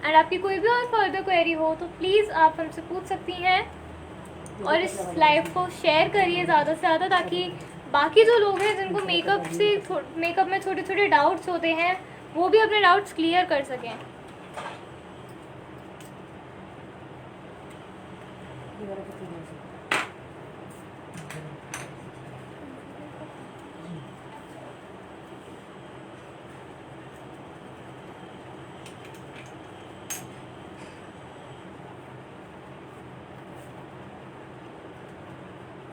एंड आपकी कोई भी और फर्दर क्वेरी हो तो प्लीज़ आप हमसे पूछ सकती हैं, और इस लाइव को शेयर करिए ज़्यादा से ज़्यादा, ताकि बाकी जो लोग हैं जिनको मेकअप में छोटे छोटे डाउट्स होते हैं वो भी अपने डाउट्स क्लियर कर सकें।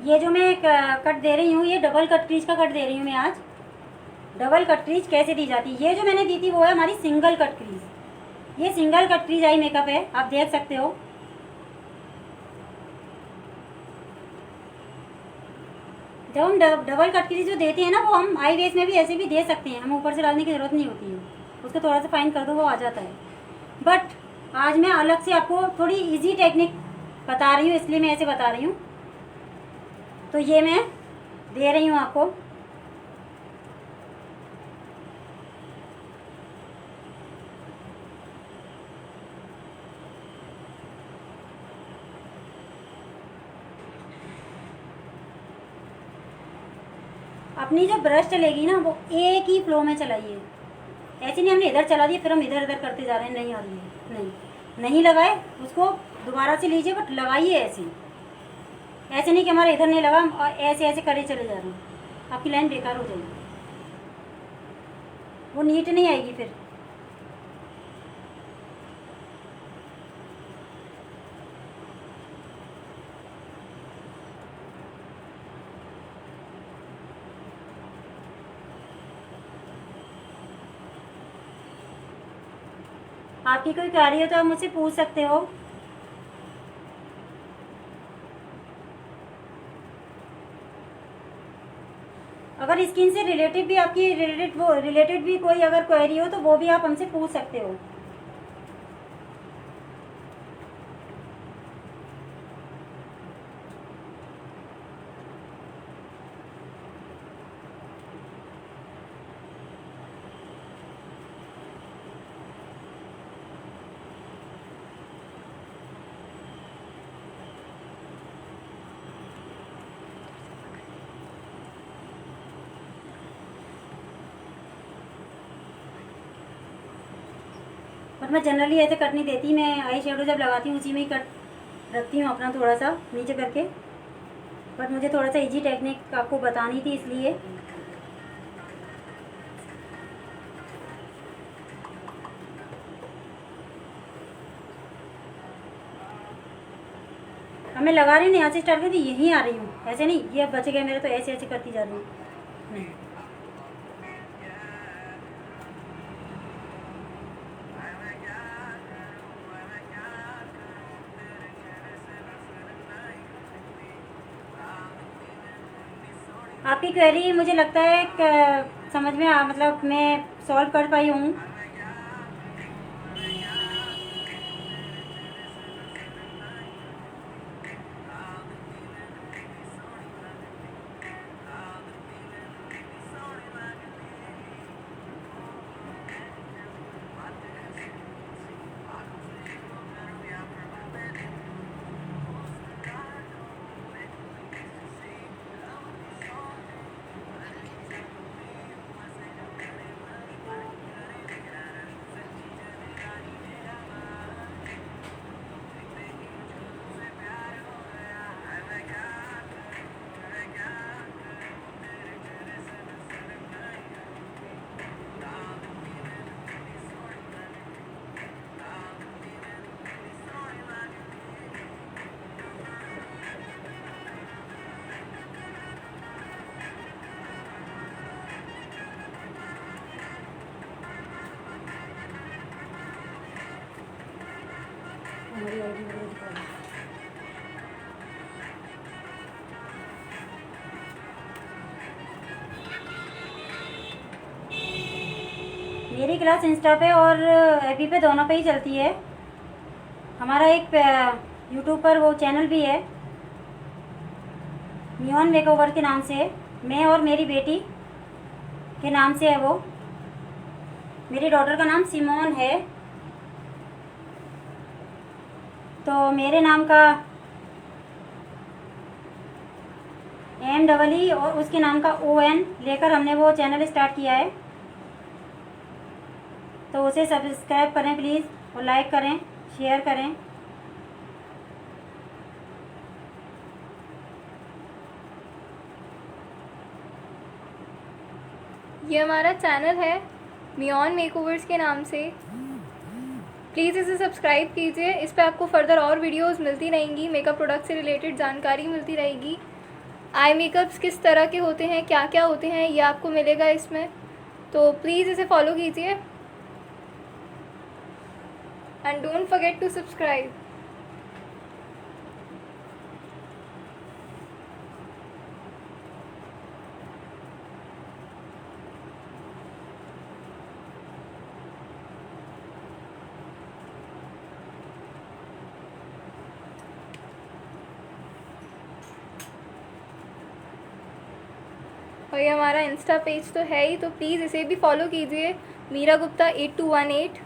ये जो मैं कट दे रही हूँ, ये डबल कट क्रीज का कट दे रही हूँ मैं आज। डबल कट क्रीज कैसे दी जाती है, ये जो मैंने दी थी वो है हमारी सिंगल कट क्रीज। ये single cut crease eye makeup है, आप देख सकते हो। जब हम डबल कट क्रीज जो देते हैं ना, वो हम आई बेस में भी ऐसे भी दे सकते हैं, हमें ऊपर से डालने की जरूरत नहीं होती है, उसको थोड़ा सा फाइन कर दो वो आ जाता है। बट आज मैं अलग से आपको थोड़ी इजी टेक्निक बता रही हूँ, इसलिए मैं ऐसे बता रही हूँ। तो ये मैं दे रही हूँ आपको। अपनी जो ब्रश चलेगी ना वो एक ही फ्लो में चलाइए, ऐसे नहीं हमने इधर चला दिया फिर हम इधर इधर करते जा रहे हैं, नहीं आ रही है, नहीं लगाए उसको दोबारा से लीजिए, बट लगाइए ऐसे नहीं कि हमारा इधर नहीं लगा, और ऐसे ऐसे करे चले जा रहे हैं, आपकी लाइन बेकार हो जाएगी, वो नीट नहीं आएगी फिर। आपकी कोई क्वेरी हो तो आप मुझसे पूछ सकते हो। अगर स्किन से रिलेटेड भी आपकी रिलेटेड भी कोई अगर क्वेरी हो तो वो भी आप हमसे पूछ सकते हो। बट मैं जनरली ऐसे कट नहीं देती, मैं आई शेडो जब लगाती हूँ उसी में ही कट रखती हूँ अपना, थोड़ा सा नीचे करके। बट मुझे थोड़ा सा इजी टेक्निक आपको बतानी थी, इसलिए। अब मैं लगा रही हूँ यहाँ से स्टार्ट कर दी, यहीं आ रही हूँ, ऐसे नहीं ये अब बच गया मेरे, तो ऐसे ऐसे करती जा रही हूँ। नहीं आपकी क्वेरी मुझे लगता है समझ में मतलब मैं सॉल्व कर पाई हूँ। हमारी आईडी वगैरह दिखा दो। मेरी क्लास इंस्टा पे और एफबी पे दोनों पे ही चलती है। हमारा एक यूट्यूब पर वो चैनल भी है, मियोन मेकओवर के नाम से। मैं और मेरी बेटी के नाम से है वो। मेरी डॉटर का नाम सिमोन है, तो मेरे नाम का MEE और उसके नाम का ON लेकर हमने वो चैनल स्टार्ट किया है। तो उसे सब्सक्राइब करें प्लीज़, और लाइक करें, शेयर करें। ये हमारा चैनल है मियोन मेकओवर्स के नाम से। प्लीज़ इसे सब्सक्राइब कीजिए। इस पे आपको फर्दर और वीडियोस मिलती रहेंगी, मेकअप प्रोडक्ट से रिलेटेड जानकारी मिलती रहेगी। आई मेकअप्स किस तरह के होते हैं, क्या क्या होते हैं, ये आपको मिलेगा इसमें। तो प्लीज़ इसे फॉलो कीजिए and don't forget to subscribe. और ये हमारा इंस्टा पेज तो है ही, तो प्लीज़ इसे भी फॉलो कीजिए, मीरा गुप्ता 8218।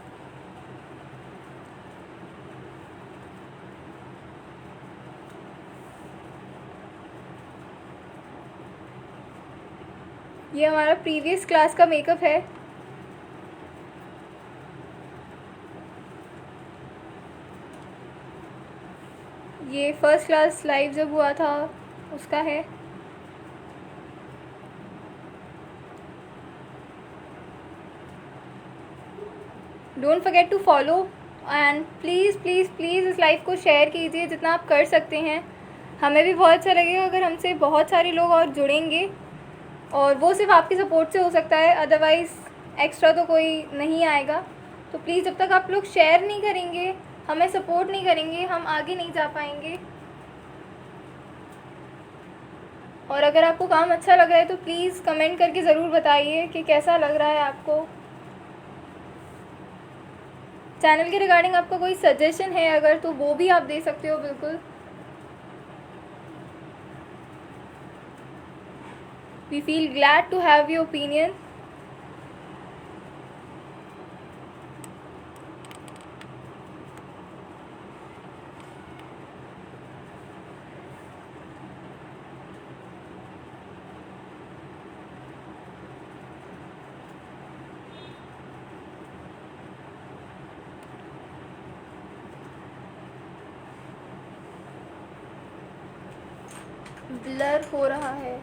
ये हमारा प्रीवियस क्लास का मेकअप है। ये फर्स्ट क्लास लाइव जब हुआ था उसका है। Don't forget to follow and please please please इस लाइव को शेयर कीजिए जितना आप कर सकते हैं। हमें भी बहुत अच्छा लगेगा अगर हमसे बहुत सारे लोग और जुड़ेंगे, और वो सिर्फ आपकी सपोर्ट से हो सकता है, अदरवाइज़ एक्स्ट्रा तो कोई नहीं आएगा। तो प्लीज़ जब तक आप लोग शेयर नहीं करेंगे, हमें सपोर्ट नहीं करेंगे, हम आगे नहीं जा पाएंगे। और अगर आपको काम अच्छा लग रहा है तो प्लीज़ कमेंट करके ज़रूर बताइए कि कैसा लग रहा है आपको। चैनल के रिगार्डिंग आपका कोई सजेशन है अगर, तो वो भी आप दे सकते हो बिल्कुल। We feel glad to have your opinion. Blur हो रहा है।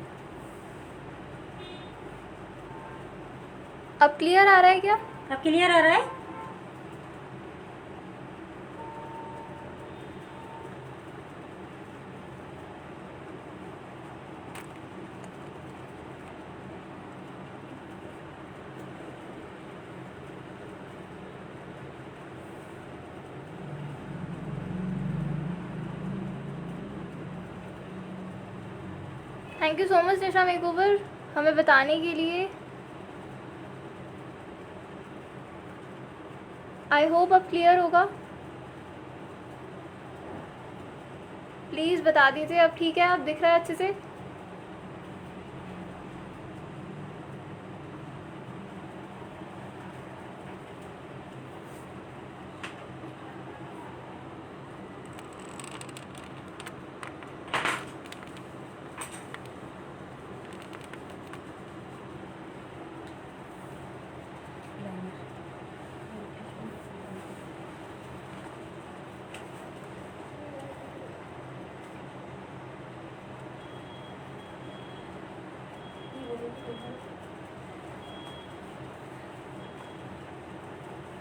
अब क्लियर आ रहा है क्या? अब क्लियर आ रहा है? Thank you so much Nisha makeover हमें बताने के लिए। आई होप अब क्लियर होगा। प्लीज़ बता दीजिए अब ठीक है, अब दिख रहा है अच्छे से?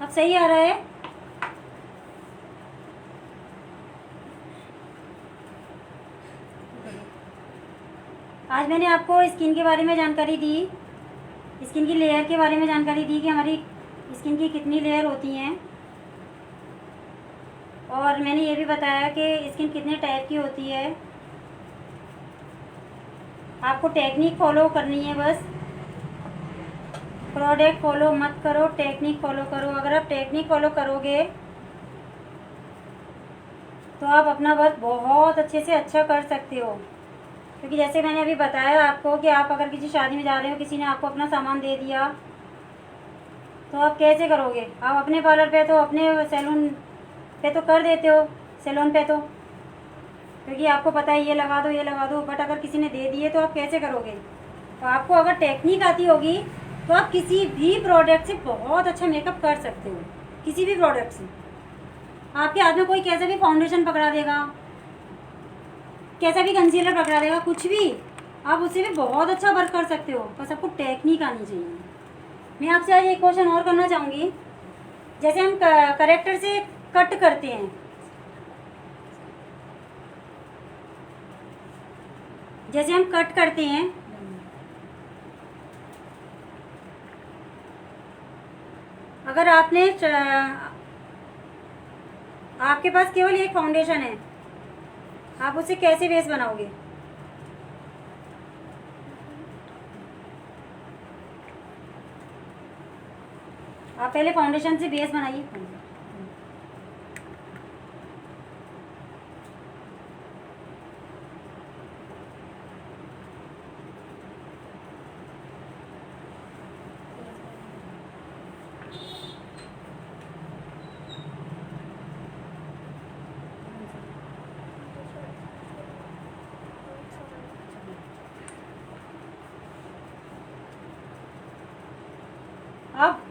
अब सही आ रहा है? आज मैंने आपको स्किन के बारे में जानकारी दी, स्किन की लेयर के बारे में जानकारी दी कि हमारी स्किन की कितनी लेयर होती हैं, और मैंने ये भी बताया कि स्किन कितने टाइप की होती है। आपको टेक्निक फॉलो करनी है, बस प्रोडक्ट फॉलो मत करो, टेक्निक फॉलो करो। अगर आप टेक्निक फॉलो करोगे तो आप अपना वर्क बहुत अच्छे से अच्छा कर सकते हो। क्योंकि जैसे मैंने अभी बताया आपको कि आप अगर किसी शादी में जा रहे हो, किसी ने आपको अपना सामान दे दिया, तो आप कैसे करोगे? आप अपने पार्लर पे तो अपने सैलून पे तो कर देते हो, सैलून पे तो, क्योंकि आपको पता है ये लगा दो ये लगा दो। बट अगर किसी ने दे दिए तो आप कैसे करोगे? तो आपको अगर टेक्निक आती होगी तो आप किसी भी प्रोडक्ट से बहुत अच्छा मेकअप कर सकते हो, किसी भी प्रोडक्ट से। आपके हाथ में कोई कैसा भी फाउंडेशन पकड़ा देगा, कैसा भी कंसीलर पकड़ा देगा, कुछ भी, आप उससे भी बहुत अच्छा वर्क कर सकते हो। बस आपको टेक्निक आनी चाहिए। मैं आपसे आज एक क्वेश्चन और करना चाहूँगी। जैसे हम करेक्टर से कट करते हैं, जैसे हम कट करते हैं, अगर आपके पास केवल एक फाउंडेशन है, आप उसे कैसे बेस बनाओगे? आप पहले फाउंडेशन से बेस बनाइए।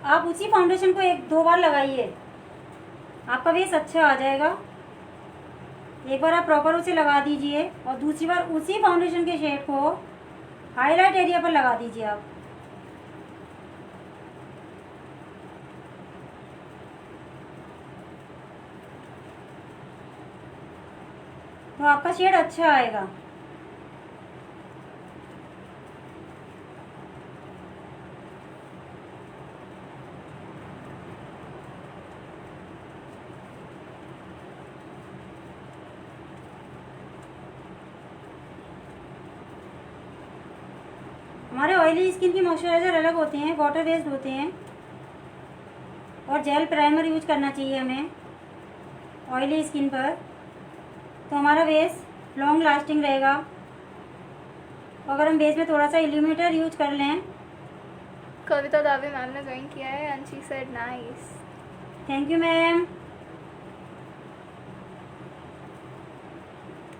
आप उसी फाउंडेशन को एक दो बार लगाइए, आपका बेस अच्छा आ जाएगा। एक बार आप प्रॉपर उसे लगा दीजिए और दूसरी बार उसी फाउंडेशन के शेड को हाईलाइट एरिया पर लगा दीजिए आप। तो आपका शेड अच्छा आएगा। हमारे ऑयली स्किन की मॉइस्चराइज़र अलग होते हैं, वाटर बेस्ड होते हैं, और जेल प्राइमर यूज करना चाहिए हमें ऑयली स्किन पर, तो हमारा बेस लॉन्ग लास्टिंग रहेगा। अगर हम बेस में थोड़ा सा इल्यूमिनेटर यूज कर लें। कविता दावे मैम ने ज्वाइन किया है and she said nice. Thank you ma'am.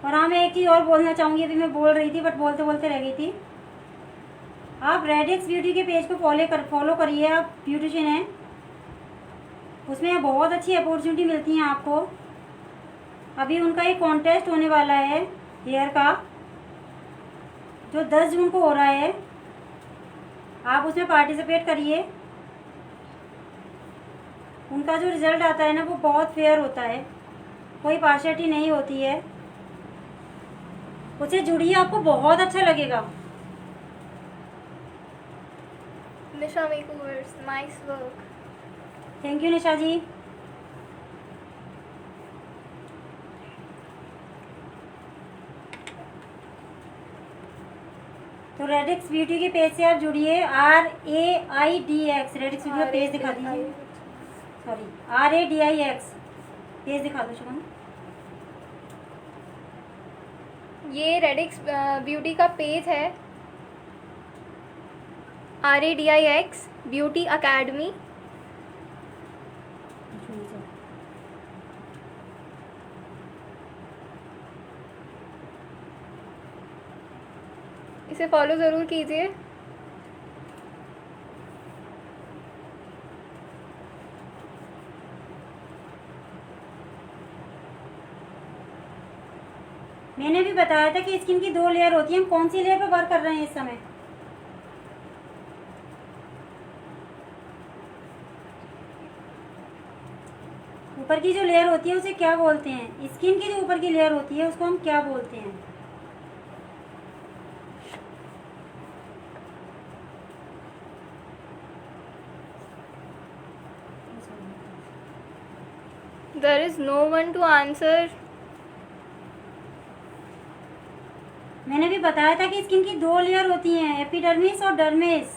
और हाँ, मैं एक चीज़ और बोलना चाहूँगी, अभी मैं बोल रही थी बट बोलते बोलते रह गई थी। आप रेडिक्स ब्यूटी के पेज को फॉलो करिए। आप ब्यूटिशियन हैं, उसमें बहुत अच्छी अपॉर्चुनिटी मिलती हैं आपको। अभी उनका एक कॉन्टेस्ट होने वाला है हेयर का, जो 10 जून को हो रहा है। आप उसमें पार्टिसिपेट करिए। उनका जो रिज़ल्ट आता है ना, वो बहुत फेयर होता है, कोई पार्शियलिटी नहीं होती है। उससे जुड़िए, आपको बहुत अच्छा लगेगा। Nisha makeovers, nice work. Thank you Nisha ji. तो रेडिक्स ब्यूटी के पेज से आप जुड़िए। RAIDX रेडिक्स ब्यूटी का पेज दिखा दीजिए। सॉरी, RADIX पेज दिखा दो शुभम। ये रेडिक्स ब्यूटी का पेज है, RADIX ब्यूटी अकेडमी। इसे फॉलो ज़रूर कीजिए। मैंने भी बताया था कि स्किन की 2 लेयर होती है। हम कौन सी लेयर पर वर्क कर रहे हैं इस समय? ऊपर की जो लेयर होती है उसे क्या बोलते हैं? स्किन की जो ऊपर की लेयर होती है उसको हम क्या बोलते हैं? There is no one to answer. मैंने भी बताया था कि स्किन की 2 लेयर होती हैं, एपिडर्मिस और डर्मिस।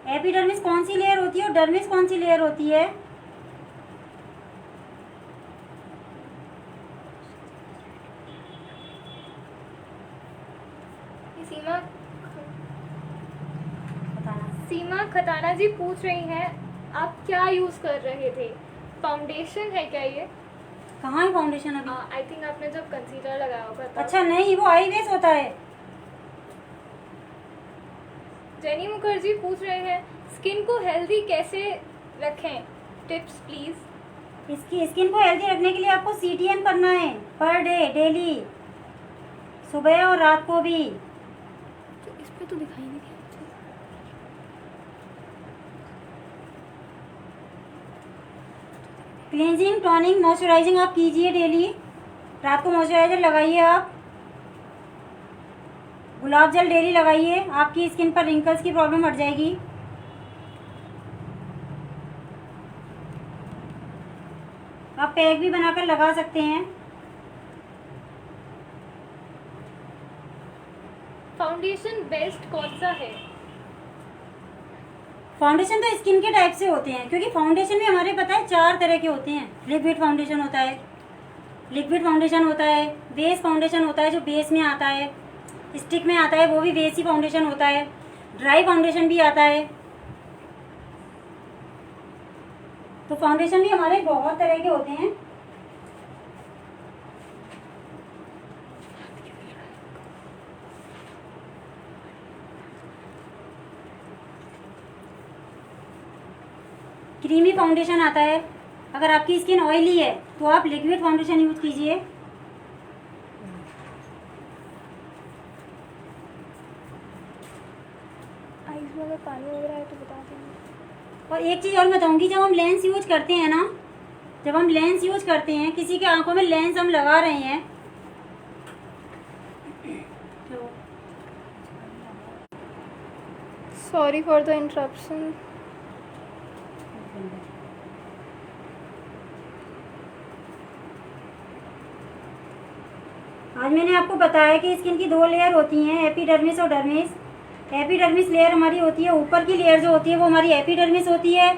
एपिडर्मिस कौन सी लेयर होती है और डर्मिस कौन सी लेयर होती है? सीमा बताना। सीमा खताना जी पूछ रही हैं आप क्या यूज कर रहे थे? फाउंडेशन है क्या ये? कहाँ है फाउंडेशन अभी? आई थिंक आपने जब कंसीलर लगाया होगा तब। अच्छा नहीं, वो आई बेस होता है। जेनी मुखर्जी पूछ रहे हैं स्किन को हेल्दी कैसे रखें, टिप्स प्लीज। इसकी स्किन को हेल्दी रखने के लिए आपको CTM करना है पर डे, डेली, सुबह और रात को भी। तो इस पे तो दिखाई नहीं दिया। क्लींजिंग, टॉनिंग, मॉइस्चराइजिंग आप कीजिए डेली। रात को मॉइस्चराइजर लगाइए आप। गुलाब जल डेली लगाइए, आपकी स्किन पर रिंकल्स की प्रॉब्लम हट जाएगी। आप पैक भी बनाकर लगा सकते हैं। फाउंडेशन बेस्ट कौन सा है? फाउंडेशन तो स्किन के टाइप से होते हैं, क्योंकि फाउंडेशन भी हमारे पता है 4 तरह के होते हैं। लिक्विड फाउंडेशन होता है, बेस फाउंडेशन होता है जो बेस में आता है, स्टिक में आता है वो भी बेस ही फाउंडेशन होता है, ड्राई फाउंडेशन भी आता है। तो फाउंडेशन भी हमारे बहुत तरह के होते हैं। क्रीमी फाउंडेशन आता है। अगर आपकी स्किन ऑयली है तो आप लिक्विड फाउंडेशन यूज कीजिए। आइस में अगर पानी वगैरह है तो बता देंगे। और एक चीज़ और बताऊंगी, जब हम लेंस यूज करते हैं ना, किसी के आंखों में लेंस हम लगा रहे हैं, सॉरी फॉर द इंटरप्शन। आज मैंने आपको बताया कि स्किन की 2 लेयर होती हैं, एपिडर्मिस और डर्मिस। एपिडर्मिस लेयर हमारी होती है, ऊपर की लेयर जो होती है वो हमारी एपिडर्मिस होती है,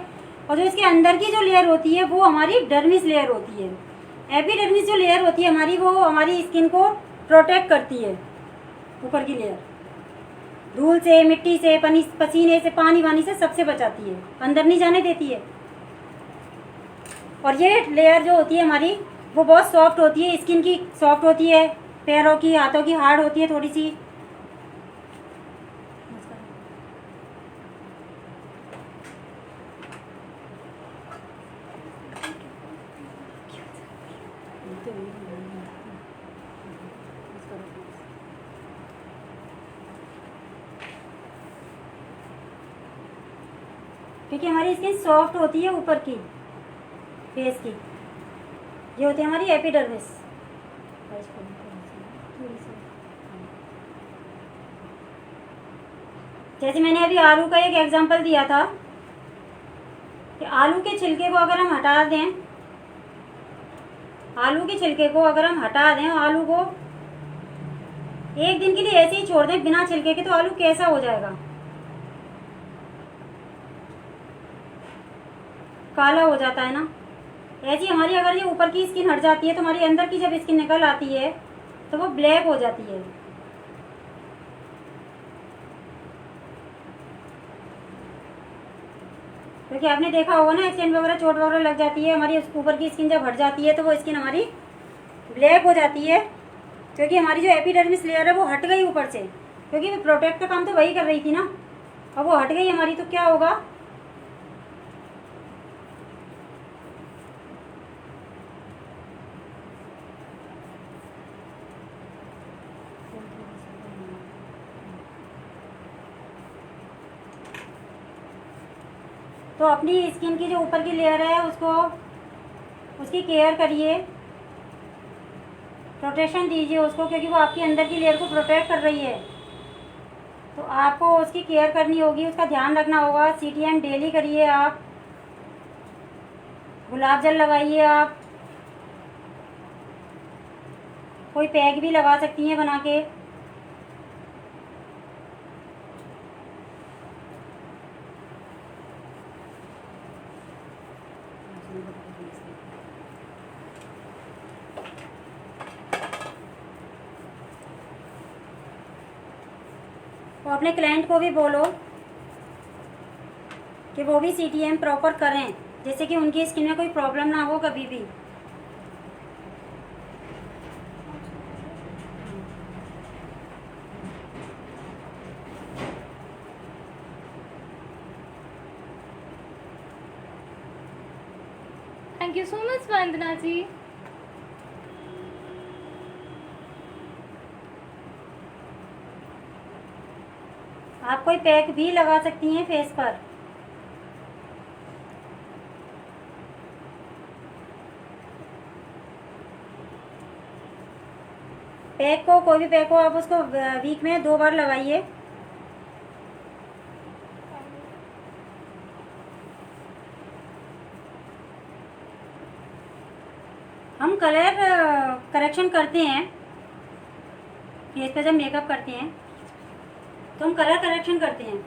और जो इसके अंदर की जो लेयर होती है वो हमारी डर्मिस लेयर होती है। एपिडर्मिस जो लेयर होती है हमारी, वो हमारी स्किन को प्रोटेक्ट करती है। ऊपर की लेयर धूल से, मिट्टी से, पसीने से, पानी वानी से सबसे बचाती है, अंदर नहीं जाने देती है। और ये लेयर जो होती है हमारी, वो बहुत सॉफ्ट होती है, स्किन की सॉफ्ट होती है, पैरों की, हाथों की हार्ड होती है थोड़ी सी। क्योंकि हमारी स्किन सॉफ्ट होती है ऊपर की, फेस की। ये होती है हमारी एपिडर्मिस। जैसे मैंने अभी आलू का एक एग्जांपल दिया था कि आलू के छिलके को अगर हम हटा दें, आलू को 1 दिन के लिए ऐसे ही छोड़ दें बिना छिलके के, तो आलू कैसा हो जाएगा? काला हो जाता है ना। ऐसी हमारी अगर ये ऊपर की स्किन हट जाती है तो हमारी अंदर की जब स्किन निकल आती है तो वो ब्लैक हो जाती है। क्योंकि आपने देखा होगा ना, एक्सीडेंट वगैरह, चोट वगैरह लग जाती है, हमारी ऊपर की स्किन जब हट जाती है तो वो स्किन हमारी ब्लैक हो जाती है, क्योंकि हमारी जो एपिडर्मिस लेयर है वो हट गई ऊपर से। क्योंकि वो प्रोटेक्ट का काम तो वही कर रही थी ना, अब वो हट गई हमारी, तो क्या होगा? तो अपनी स्किन की जो ऊपर की लेयर है उसकी केयर करिए, प्रोटेक्शन दीजिए उसको, क्योंकि वो आपकी अंदर की लेयर को प्रोटेक्ट कर रही है। तो आपको उसकी केयर करनी होगी, उसका ध्यान रखना होगा। CTM डेली करिए आप। गुलाब जल लगाइए आप, कोई पैक भी लगा सकती हैं बना के। और अपने क्लाइंट को भी बोलो कि वो भी CTM प्रॉपर करें, जैसे कि उनकी स्किन में कोई प्रॉब्लम ना हो कभी भी। थैंक यू सो मच वंदना जी। आप कोई पैक भी लगा सकती हैं फेस पर। पैक को, कोई भी पैक हो, आप उसको वीक में 2 बार लगाइए। हम कलर करेक्शन करते हैं फेस पे, जब मेकअप करते हैं तो हम कलर करेक्शन करते हैं।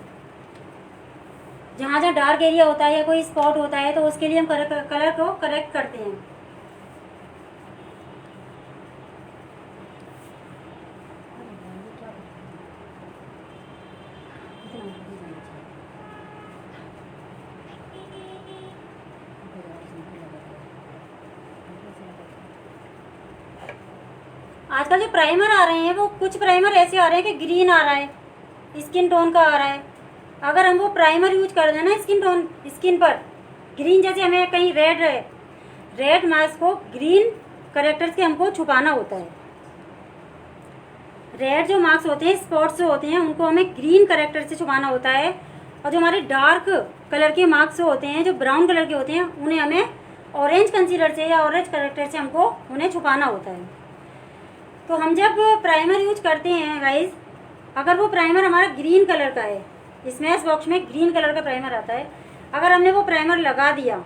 जहाँ जहाँ डार्क एरिया होता है या कोई स्पॉट होता है तो उसके लिए हम कलर को करेक्ट करते हैं। आजकल जो प्राइमर आ रहे हैं वो कुछ प्राइमर ऐसे आ रहे हैं कि ग्रीन आ रहा है, स्किन टोन का आ रहा है। अगर हम वो प्राइमर यूज कर दें ना स्किन पर ग्रीन, जैसे हमें कहीं रेड मार्क्स को ग्रीन करेक्टर्स के हमको छुपाना होता है। रेड जो मार्क्स होते हैं, स्पॉट्स जो होते हैं, उनको हमें ग्रीन करेक्टर से छुपाना होता है। और जो हमारे डार्क कलर के मार्क्स होते हैं, जो ब्राउन कलर के होते हैं, उन्हें हमें ऑरेंज कंसीलर से या ऑरेंज करेक्टर से हमको उन्हें छुपाना होता है। तो हम जब प्राइमर यूज करते हैं गाइस, अगर वो प्राइमर हमारा ग्रीन कलर का है, स्मैश बॉक्स में ग्रीन कलर का प्राइमर आता है, अगर हमने वो प्राइमर लगा दिया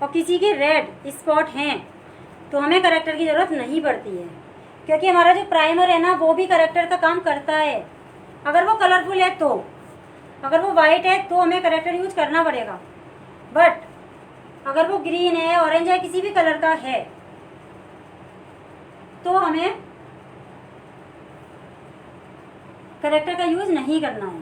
और किसी के रेड स्पॉट हैं तो हमें करेक्टर की ज़रूरत नहीं पड़ती है, क्योंकि हमारा जो प्राइमर है ना वो भी करेक्टर का काम करता है। अगर वो कलरफुल है तो, अगर वो वाइट है तो हमें करेक्टर यूज करना पड़ेगा, बट अगर वो ग्रीन है, ऑरेंज है, किसी भी कलर का है तो हमें करेक्टर का यूज नहीं करना है।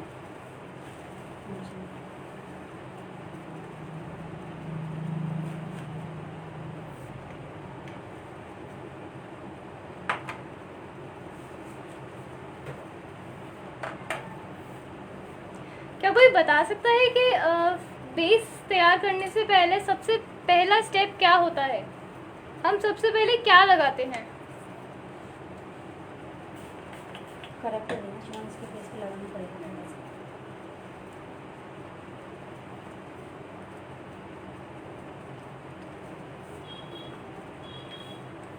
क्या कोई बता सकता है कि बेस तैयार करने से पहले सबसे पहला स्टेप क्या होता है? हम सबसे पहले क्या लगाते हैं? करेक्टर देना चाहिए, इसके फेस पे लगाना पड़ेगा।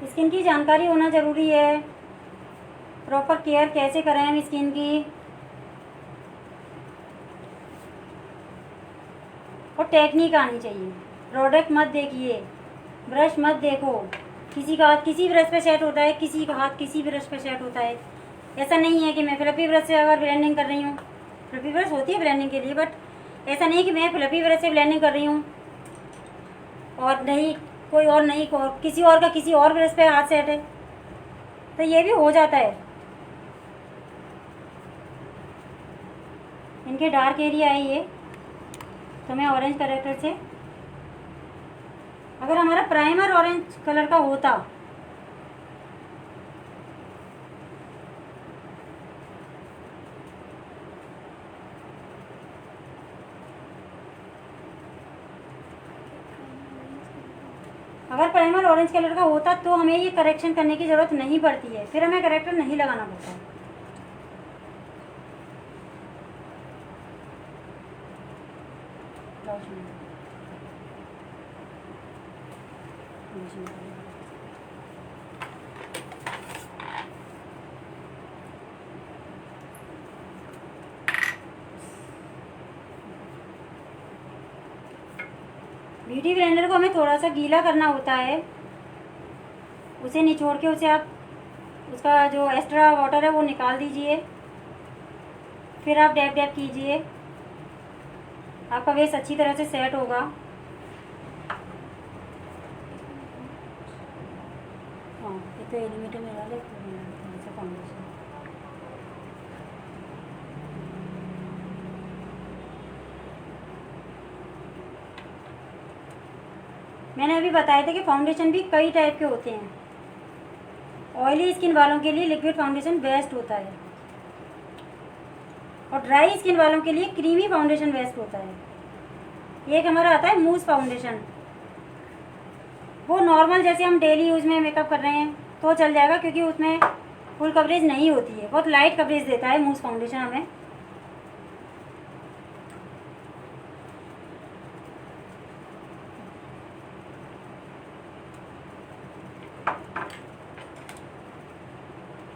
स्किन की जानकारी होना ज़रूरी है, प्रॉपर केयर कैसे करें हम स्किन की, और टेक्निक आनी चाहिए। प्रोडक्ट मत देखिए, ब्रश मत देखो, किसी का हाथ किसी ब्रश पे सेट होता है, किसी का हाथ किसी ब्रश पे सेट होता है। ऐसा नहीं है कि मैं फ्लफी ब्रश से अगर ब्लेंडिंग कर रही हूँ, फ्लफी ब्रश होती है ब्लेंडिंग के लिए, बट ऐसा नहीं कि मैं फ्लफी ब्रश से ब्लेंडिंग कर रही हूँ और नहीं कोई और नहीं, किसी और का किसी और ब्रश पे हाथ सेट है, तो ये भी हो जाता है। इनके डार्क एरिया है ये, तो मैं ऑरेंज करेक्टर से, अगर हमारा प्राइमर ऑरेंज कलर का होता अगर प्राइमर ऑरेंज कलर का होता तो हमें ये करेक्शन करने की ज़रूरत नहीं पड़ती है, फिर हमें करेक्टर नहीं लगाना पड़ता है। ब्यूटी ब्लेंडर को हमें थोड़ा सा गीला करना होता है, उसे निचोड़ के उसे आप उसका जो एक्स्ट्रा वाटर है वो निकाल दीजिए, फिर आप डैप डैप कीजिए, आपका बेस अच्छी तरह से सेट होगा। हाँ, ये तो एलिमेटर में डाले फाउंडेशन। मैंने अभी बताया था कि फाउंडेशन भी कई टाइप के होते हैं। ऑयली स्किन वालों के लिए लिक्विड फाउंडेशन बेस्ट होता है और ड्राई स्किन वालों के लिए क्रीमी फाउंडेशन बेस्ट होता है। एक हमारा आता है मूस फाउंडेशन, वो नॉर्मल जैसे हम डेली यूज़ में मेकअप कर रहे हैं तो चल जाएगा, क्योंकि उसमें फुल कवरेज नहीं होती है, बहुत लाइट कवरेज देता है मूस फाउंडेशन हमें।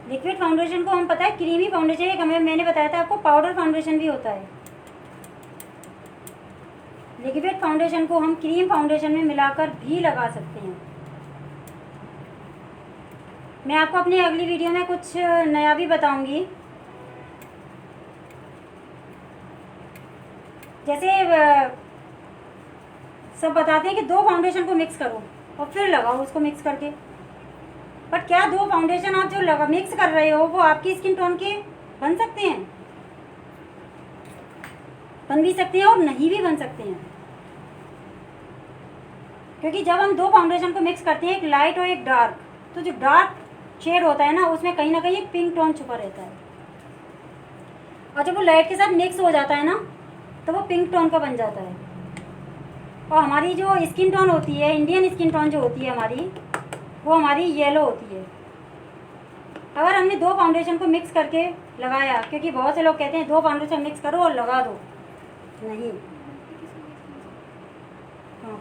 लिक्विड फाउंडेशन को हम पता है क्रीमी फाउंडेशन, एक हमें मैंने बताया था आपको पाउडर फाउंडेशन भी होता है। लिक्विड फाउंडेशन को हम क्रीम फाउंडेशन में मिलाकर भी लगा सकते हैं। मैं आपको अपनी अगली वीडियो में कुछ नया भी बताऊंगी। जैसे सब बताते हैं कि 2 फाउंडेशन को मिक्स करो और फिर लगाओ उसको मिक्स करके, बट क्या 2 फाउंडेशन आप जो लगा मिक्स कर रहे हो वो आपकी स्किन टोन के बन सकते हैं? बन भी सकते हैं और नहीं भी बन सकते हैं, क्योंकि जब हम 2 फाउंडेशन को मिक्स करते हैं, एक लाइट और एक डार्क, तो जो डार्क शेड होता है ना उसमें कहीं ना कहीं एक पिंक टोन छुपा रहता है, और जब वो लाइट के साथ मिक्स हो जाता है ना तो वो पिंक टोन का बन जाता है। और हमारी जो स्किन टोन होती है, इंडियन स्किन टोन जो होती है हमारी, वो हमारी येलो होती है। अगर हमने 2 फाउंडेशन को मिक्स करके लगाया, क्योंकि बहुत से लोग कहते हैं 2 फाउंडेशन मिक्स करो और लगा दो, नहीं, हाँ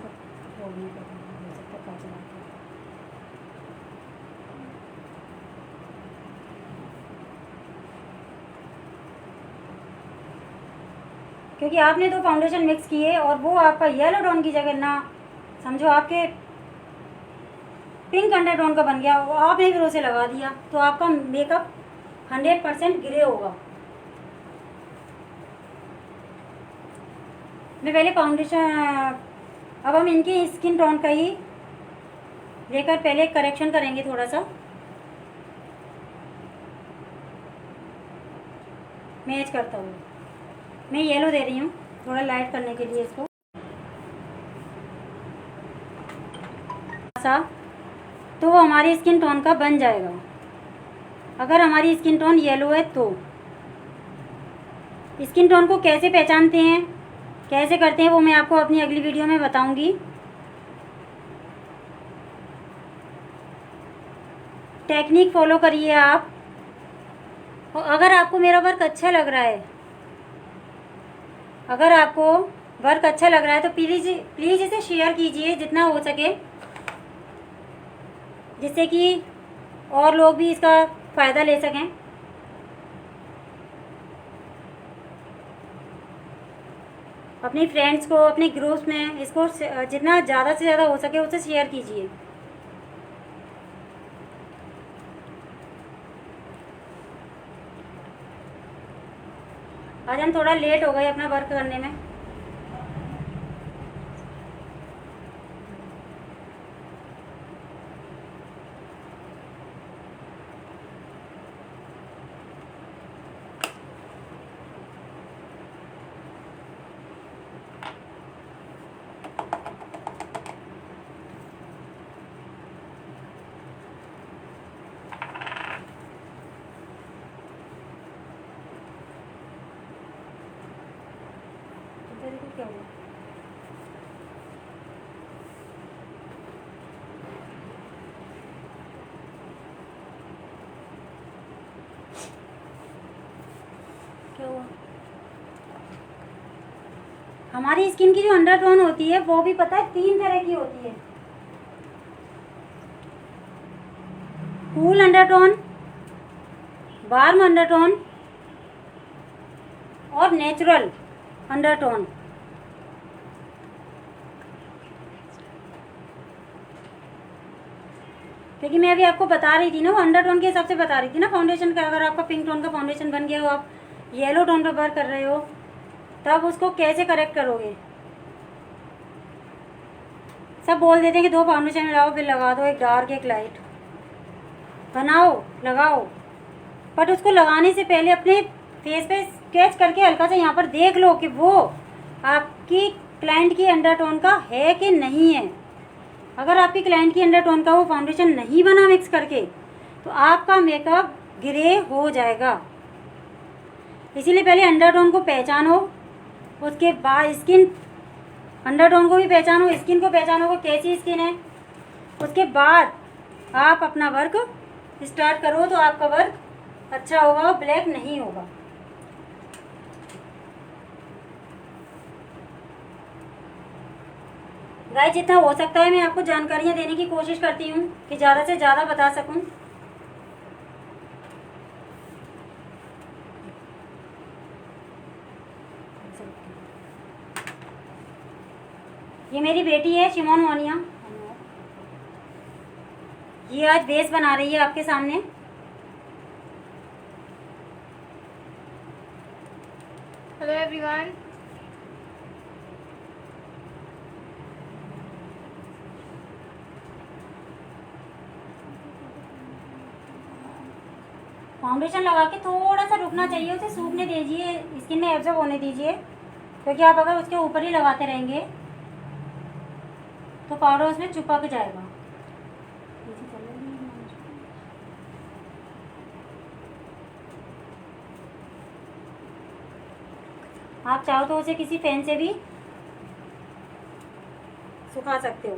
क्योंकि आपने 2 फाउंडेशन मिक्स किए और वो आपका येलो टोन की जगह ना समझो आपके पिंक अंडरटोन का बन गया, वो आपने फिर उसे लगा दिया तो आपका मेकअप 100% ग्रे होगा। मैं पहले फाउंडेशन, अब हम इनके स्किन टोन का ही लेकर पहले करेक्शन करेंगे थोड़ा सा, मैच करता हूँ। मैं येलो दे रही हूँ थोड़ा लाइट करने के लिए इसको सा, तो वो हमारी स्किन टोन का बन जाएगा। अगर हमारी स्किन टोन येलो है तो स्किन टोन को कैसे पहचानते हैं, कैसे करते हैं, वो मैं आपको अपनी अगली वीडियो में बताऊंगी। टेक्निक फॉलो करिए आप, और अगर आपको मेरा वर्क अच्छा लग रहा है, अगर आपको वर्क अच्छा लग रहा है तो प्लीज़ इसे शेयर कीजिए जितना हो सके, जिससे कि और लोग भी इसका फ़ायदा ले सकें। अपनी फ्रेंड्स को, अपने ग्रुप्स में इसको जितना ज़्यादा से ज़्यादा हो सके उसे शेयर कीजिए। आज हम थोड़ा लेट हो गए अपना वर्क करने में। क्या हुआ? क्या हुआ? हमारी स्किन की जो अंडरटोन होती है वो भी पता है 3 तरह की होती है। कूल अंडरटोन, वार्म अंडरटोन और नेचुरल अंडरटोन। क्योंकि मैं अभी आपको बता रही थी ना, वो अंडरटोन के हिसाब से बता रही थी ना फाउंडेशन का। अगर आपका पिंक टोन का फाउंडेशन बन गया हो, आप येलो टोन पर वर्क कर रहे हो, तब उसको कैसे करेक्ट करोगे। सब बोल देते हैं कि 2 फाउंडेशन लगाओ, फिर लगा दो, एक डार्क एक लाइट, बनाओ लगाओ, बट उसको लगाने से पहले अपने फेस पे स्केच करके हल्का सा यहाँ पर देख लो कि वो आपकी क्लाइंट की अंडरटोन का है कि नहीं है। अगर आपकी क्लाइंट की अंडरटोन का वो फाउंडेशन नहीं बना मिक्स करके, तो आपका मेकअप ग्रे हो जाएगा। इसीलिए पहले अंडरटोन को पहचानो, उसके बाद स्किन, अंडरटोन को भी पहचानो, स्किन को पहचानो वो कैसी स्किन है, उसके बाद आप अपना वर्क स्टार्ट करो, तो आपका वर्क अच्छा होगा, ब्लैक नहीं होगा। गाइस, जितना हो सकता है मैं आपको जानकारियाँ देने की कोशिश करती हूँ कि ज़्यादा से ज़्यादा बता सकूँ। ये मेरी बेटी है शिमोन मोनिया, ये आज बेस बना रही है आपके सामने। हेलो एवरीवन, फाउंडेशन लगा के थोड़ा सा रुकना चाहिए, उसे सूखने दीजिए, स्किन में एब्जॉर्ब होने दीजिए, क्योंकि आप अगर उसके ऊपर ही लगाते रहेंगे तो पाउडर उसमें चिपक जाएगा। आप चाहो तो उसे किसी फैन से भी सुखा सकते हो।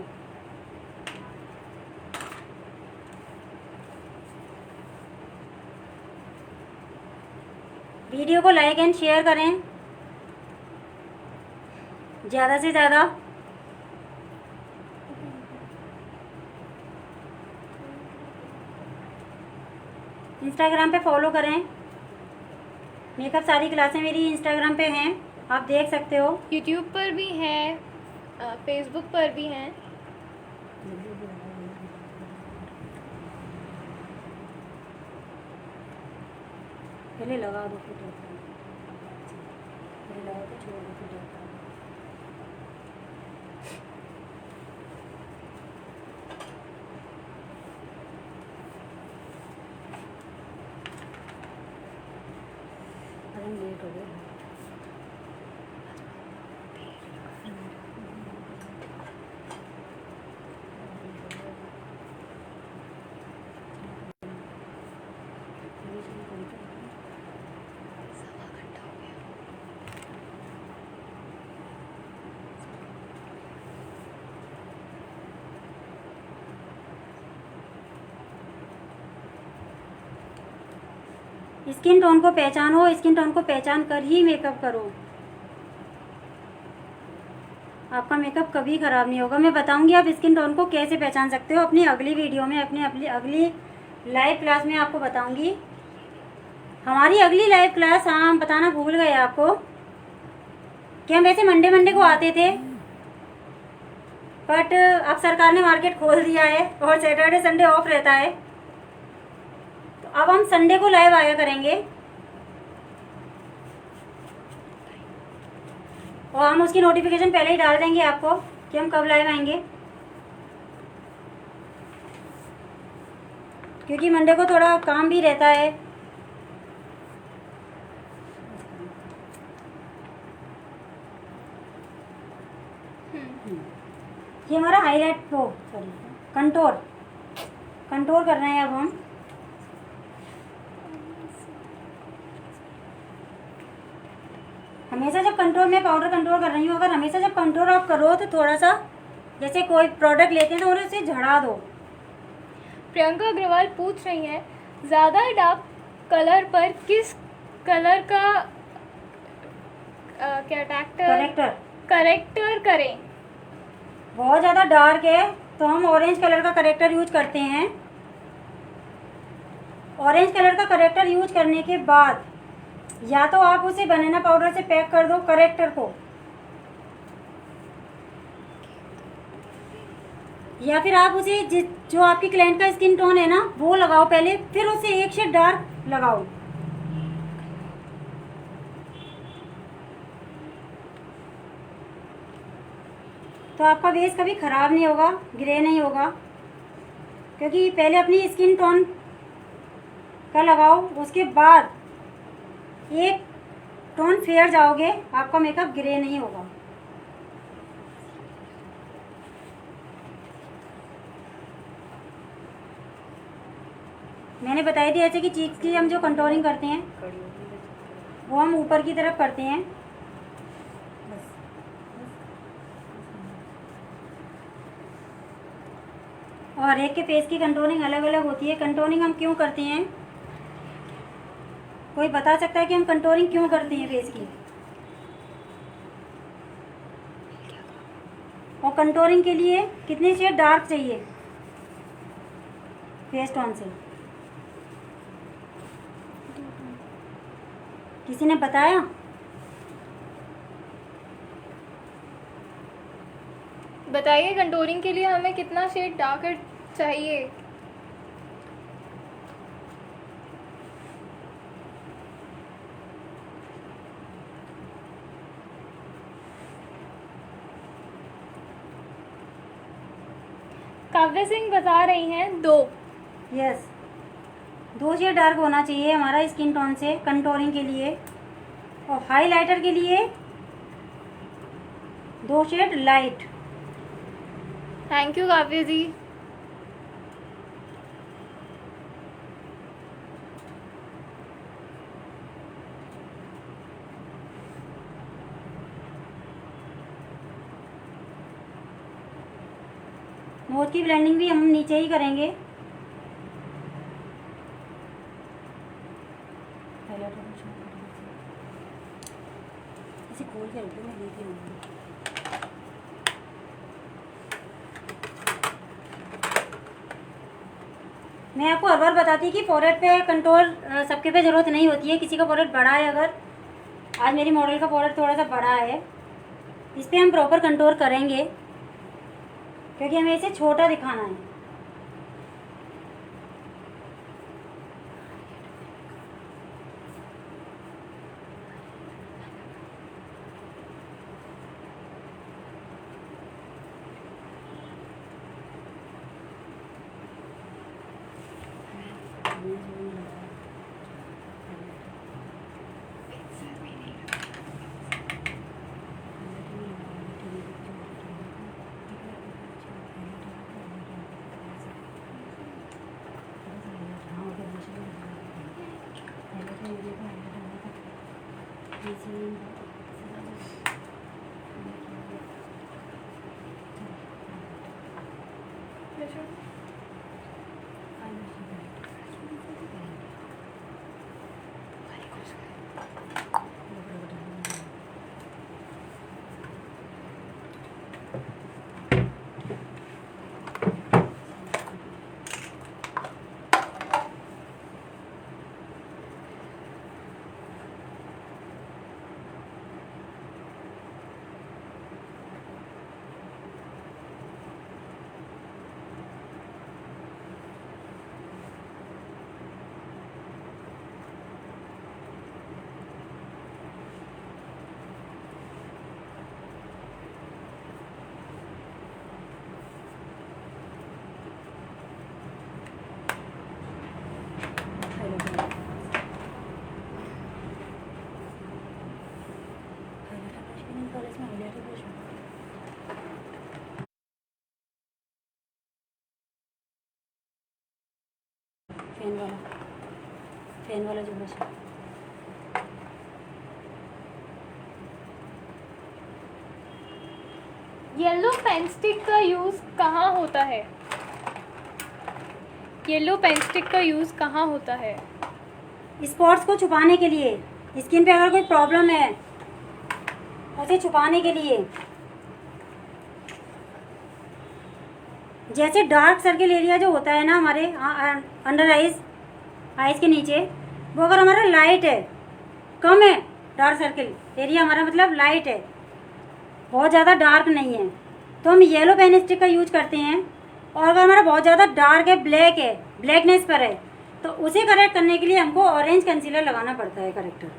वीडियो को लाइक एंड शेयर करें ज़्यादा से ज़्यादा। इंस्टाग्राम पे फॉलो करें, मेकअप सारी क्लासें मेरी इंस्टाग्राम पे हैं, आप देख सकते हो। यूट्यूब पर भी हैं, फेसबुक पर भी हैं। पहले लगा दो, फिर पहले लगा के छोड़ दो, फिर लेट हो गया। स्किन टोन को पहचानो, स्किन टोन को पहचान कर ही मेकअप करो, आपका मेकअप कभी ख़राब नहीं होगा। मैं बताऊंगी आप स्किन टोन को कैसे पहचान सकते हो अपनी अगली वीडियो में, अपनी अगली लाइव क्लास में आपको बताऊंगी। हमारी अगली लाइव क्लास, हाँ हम बताना भूल गए आपको कि हम वैसे मंडे को आते थे, बट अब सरकार ने मार्केट खोल दिया है और सैटरडे संडे ऑफ रहता है, तो अब हम संडे को लाइव आया करेंगे और हम उसकी नोटिफिकेशन पहले ही डाल देंगे आपको कि हम कब लाइव आएंगे, क्योंकि मंडे को थोड़ा काम भी रहता है। ये हमारा हाईलाइट वो कंटोर कर रहे हैं अब हम। हमेशा जब कंट्रोल, मैं पाउडर कंट्रोल कर रही हूँ, अगर हमेशा जब कंट्रोल आप करो तो थोड़ा सा, जैसे कोई प्रोडक्ट लेते हैं तो उन्हें उसे झड़ा दो। प्रियंका अग्रवाल पूछ रही हैं, ज़्यादा डार्क कलर पर किस कलर का करेक्टर करें। बहुत ज़्यादा डार्क है तो हम ऑरेंज कलर का करेक्टर यूज करते हैं। ऑरेंज कलर का करेक्टर यूज करने के बाद या तो आप उसे बनाना पाउडर से पैक कर दो करेक्टर को, या फिर आप उसे जो आपकी क्लाइंट का स्किन टोन है ना वो लगाओ पहले, फिर उसे एक शेड डार्क लगाओ। तो आपका बेस कभी ख़राब नहीं होगा, ग्रे नहीं होगा, क्योंकि पहले अपनी स्किन टोन का लगाओ, उसके बाद एक टोन फेयर जाओगे, आपका मेकअप ग्रे नहीं होगा। मैंने बताई थी ऐसे कि चीक्स की हम जो कंटूरिंग करते हैं वो हम ऊपर की तरफ करते हैं। और एक के फेस की कंटूरिंग अलग अलग होती है। कंटूरिंग हम क्यों करते हैं? कोई बता सकता है कि हम कंटूरिंग क्यों करते हैं फेस की? और कंटूरिंग के लिए कितने शेड डार्क चाहिए फेस टोन से? किसी ने बताया? बताइए कंटूरिंग के लिए हमें कितना शेड डार्कर चाहिए? काव्य सिंह बता रही हैं 2। यस, 2 शेड डार्क होना चाहिए हमारा स्किन टोन से कंटूरिंग के लिए। और हाइलाइटर के लिए 2 शेड लाइट। थैंक यू काव्य जी। नोज की ब्लेंडिंग भी हम नीचे ही करेंगे। इसे खोल के रख दो, मैं देख लूँगी। मैं आपको हर बार बताती कि फोरहेड पे कंटूर सबके पे ज़रूरत नहीं होती है। किसी का फोरहेड बड़ा है, अगर आज मेरी मॉडल का फोरहेड थोड़ा सा बड़ा है, इस पर हम प्रॉपर कंटूर करेंगे क्योंकि हमें इसे छोटा दिखाना है। फैन वाला जो ब्रश है। येलो पेन स्टिक का यूज़ कहाँ होता है? येलो पेन स्टिक का यूज़ कहाँ होता है? स्पॉट्स को छुपाने के लिए, स्किन पे अगर कोई प्रॉब्लम है उसे छुपाने के लिए। जैसे डार्क सर्किल एरिया जो होता है ना हमारे अंडर आइज के नीचे, वो अगर हमारा लाइट है, कम है डार्क सर्किल एरिया हमारा, मतलब लाइट है, बहुत ज़्यादा डार्क नहीं है, तो हम येलो पेन स्टिक का यूज करते हैं और अगर हमारा बहुत ज़्यादा डार्क है, ब्लैक है, ब्लैकनेस पर है, तो उसे करेक्ट करने के लिए हमको ऑरेंज कंसीलर लगाना पड़ता है character.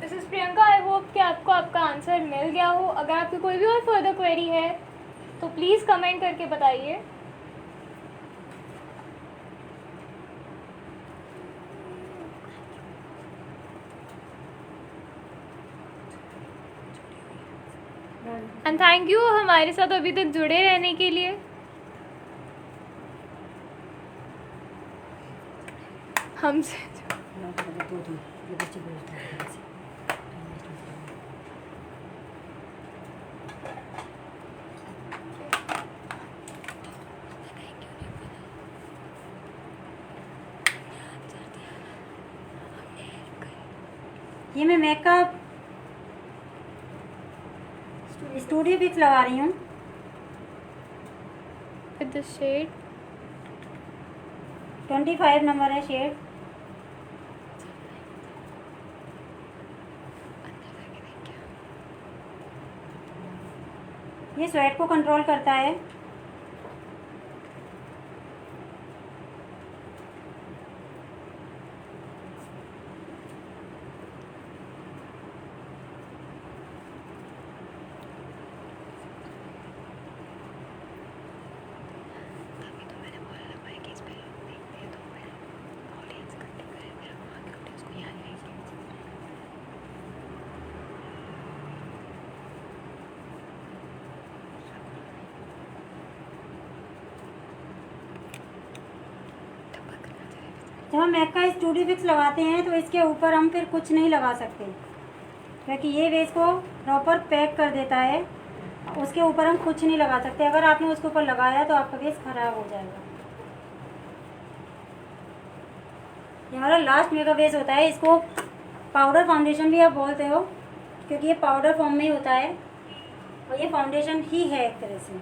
This is Priyanka. I hope कि आपको आपका आंसर मिल गया हो। अगर आपकी कोई भी और फर्दर क्वेरी है तो प्लीज़ कमेंट करके बताइए। एंड थैंक यू हमारे साथ अभी तक जुड़े रहने के लिए। हमसे ये मैं मैक का स्टूडियो पिक्स लगा रही हूँ। विद द शेड 25 नंबर है शेड। ये स्वेट को कंट्रोल करता है। जब हम मैक का स्टूडियो फिक्स लगाते हैं तो इसके ऊपर हम फिर कुछ नहीं लगा सकते, क्योंकि ये बेस को प्रॉपर पैक कर देता है। उसके ऊपर हम कुछ नहीं लगा सकते। अगर आपने उसके ऊपर लगाया तो आपका बेस ख़राब हो जाएगा। ये हमारा लास्ट मेकअप बेस होता है। इसको पाउडर फाउंडेशन भी आप बोलते हो, क्योंकि ये पाउडर फॉर्म में ही होता है और ये फाउंडेशन ही है एक तरह से।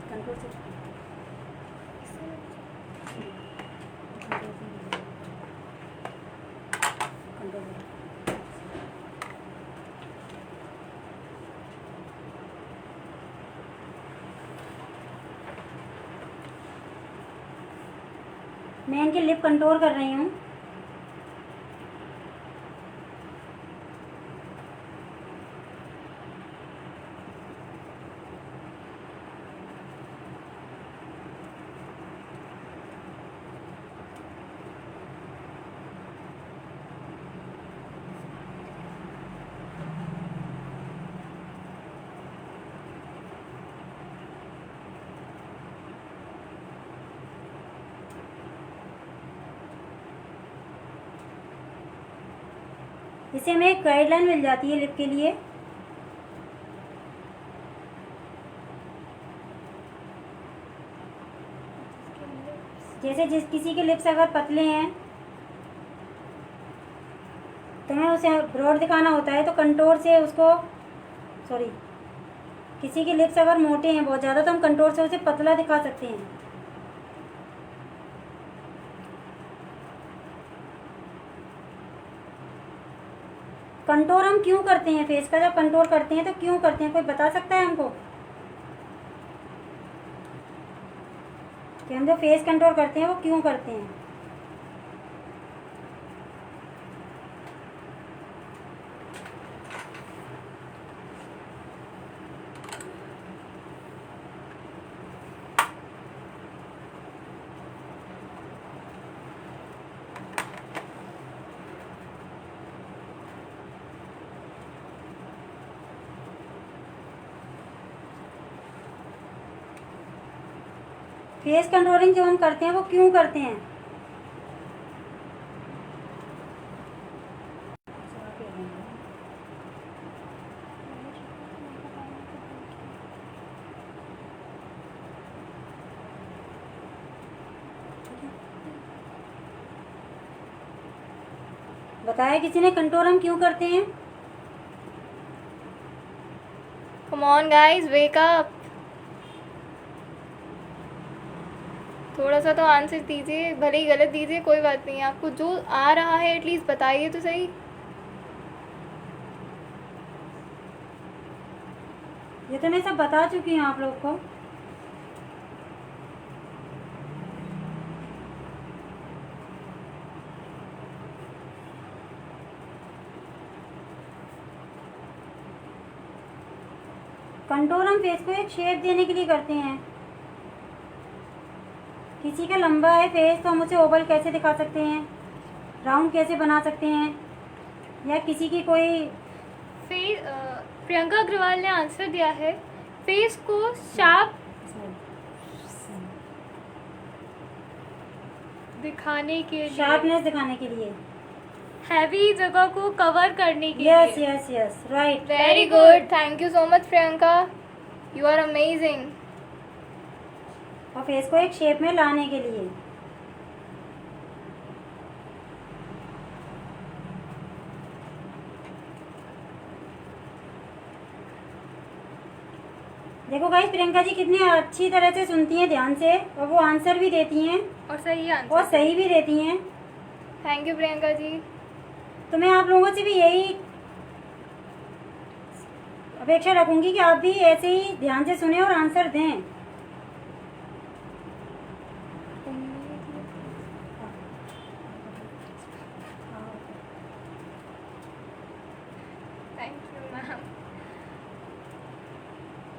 कंट्रोल से मैं इनके लिप कंटूर कर रही हूँ। इससे हमें एक गाइडलाइन मिल जाती है लिप के लिए। जैसे किसी के लिप्स अगर पतले हैं तो हमें उसे ब्रॉड दिखाना होता है, तो कंटूर से उसको किसी के लिप्स अगर मोटे हैं बहुत ज़्यादा तो हम कंटूर से उसे पतला दिखा सकते हैं। कंटूर हम क्यों करते हैं? फेस का जब कंटूर करते हैं तो क्यों करते हैं? कोई बता सकता है हमको कि हम जो फेस कंटूर करते हैं वो क्यों करते हैं? फेस कंटूरिंग जो हम करते हैं वो क्यों करते हैं? बताया किसी ने कंटूर हम क्यों करते हैं? Come on guys, wake up. थोड़ा सा तो आंसर दीजिए, भले ही गलत दीजिए, कोई बात नहीं। आपको जो आ रहा है एटलीस्ट बताइए तो सही। ये तो मैं सब बता चुकी हूँ आप लोग को। कंटूर हम फेस को एक शेप देने के लिए करते हैं। किसी का लंबा है फेस तो हम उसे ओवल कैसे दिखा सकते हैं, राउंड कैसे बना सकते हैं, या किसी की कोई फेस प्रियंका अग्रवाल ने आंसर दिया है, फेस को शार्प दिखाने के लिए, शार्पनेस दिखाने के लिए, हैवी जगह को कवर करने के यस लिए। Yes yes right. Very good, thank you so much Priyanka, you are amazing. और फेस को एक शेप में लाने के लिए। देखो गाइस प्रियंका जी कितनी अच्छी तरह से सुनती हैं ध्यान से, और वो आंसर भी देती हैं और सही आंसर। और सही भी देती हैं। Thank you Priyanka ji. तो मैं आप लोगों से भी यही अपेक्षा रखूंगी कि आप भी ऐसे ही ध्यान से सुने और आंसर दें। Thank you, ma'am.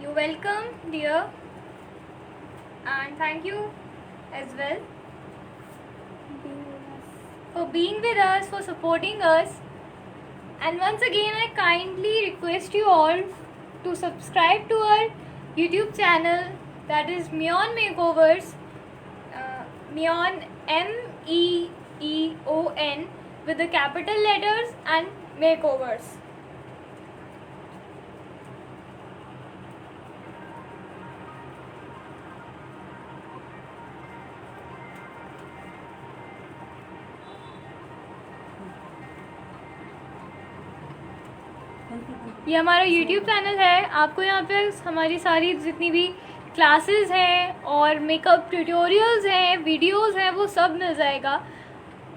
You're welcome, dear. And thank you as well for being with us, for supporting us. And once again, I kindly request you all to subscribe to our YouTube channel, that is Meon Makeovers. Meon, MEEON, with the capital letters, and Makeovers. ये हमारा YouTube चैनल है। आपको यहाँ पे हमारी सारी जितनी भी क्लासेस हैं और मेकअप ट्यूटोरियल्स हैं, वीडियोस हैं, वो सब मिल जाएगा।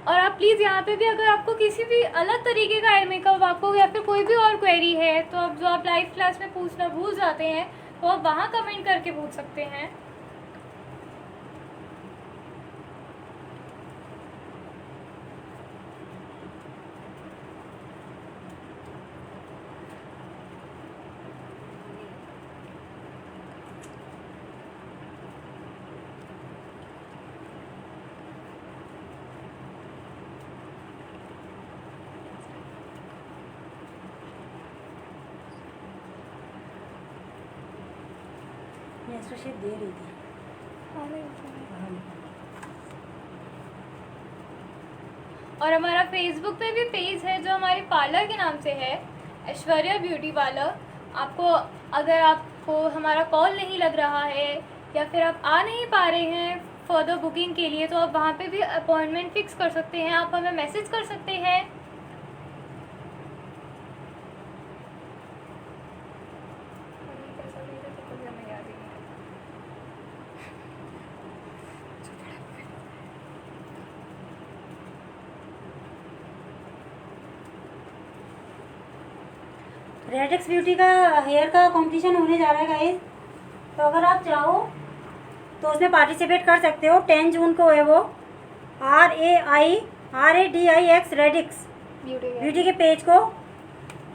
और आप प्लीज़ यहाँ पे भी अगर आपको किसी भी अलग तरीके का आई मेकअप आपको या फिर कोई भी और क्वेरी है तो आप जो आप लाइव क्लास में पूछना भूल जाते हैं तो आप वहाँ कमेंट करके पूछ सकते हैं। मैं इसको शेप दे रही थी। और हमारा फेसबुक पे भी पेज है जो हमारे पार्लर के नाम से है, ऐश्वर्या ब्यूटी पार्लर। आपको अगर आपको हमारा कॉल नहीं लग रहा है या फिर आप आ नहीं पा रहे हैं फर्दर बुकिंग के लिए तो आप वहाँ पे भी अपॉइंटमेंट फिक्स कर सकते हैं। आप हमें मैसेज कर सकते हैं। रेडिक्स ब्यूटी का हेयर का कंपटीशन होने जा रहा है गाइस, तो अगर आप चाहो तो उसमें पार्टिसिपेट कर सकते हो। 10 जून को है वो। RAIRADIX रेडिक्स ब्यूटी के पेज को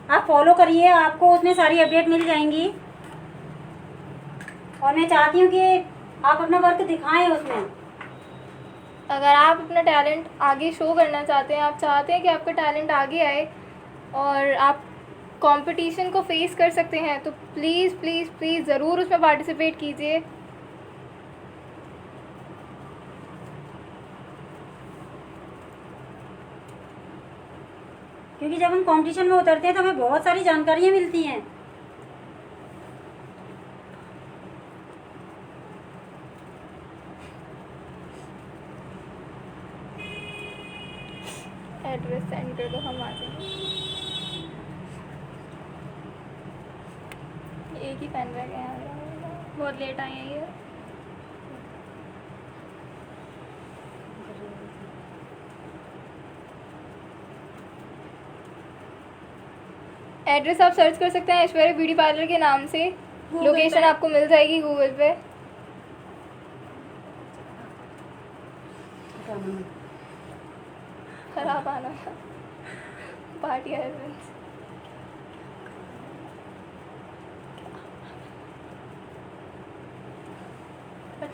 आप फॉलो करिए, आपको उसमें सारी अपडेट मिल जाएंगी। और मैं चाहती हूँ कि आप अपना वर्क दिखाएं उसमें। अगर आप अपना टैलेंट आगे शो करना चाहते हैं, आप चाहते हैं कि आपका टैलेंट आगे आए और आप कंपटीशन को फेस कर सकते हैं तो प्लीज़ प्लीज़ प्लीज़ ज़रूर उसमें पार्टिसिपेट कीजिए। क्योंकि जब हम कंपटीशन में उतरते हैं तो हमें बहुत सारी जानकारियाँ मिलती हैं। एड्रेस सेंड कर दो, हम आ जाएंगे। एक ही पेन रह गया है, बहुत लेट आए हैं ये। एड्रेस आप सर्च कर सकते हैं ऐश्वर्या ब्यूटी पार्लर के नाम से। Google लोकेशन पे। आपको मिल जाएगी गूगल पे। खराब आना party husband.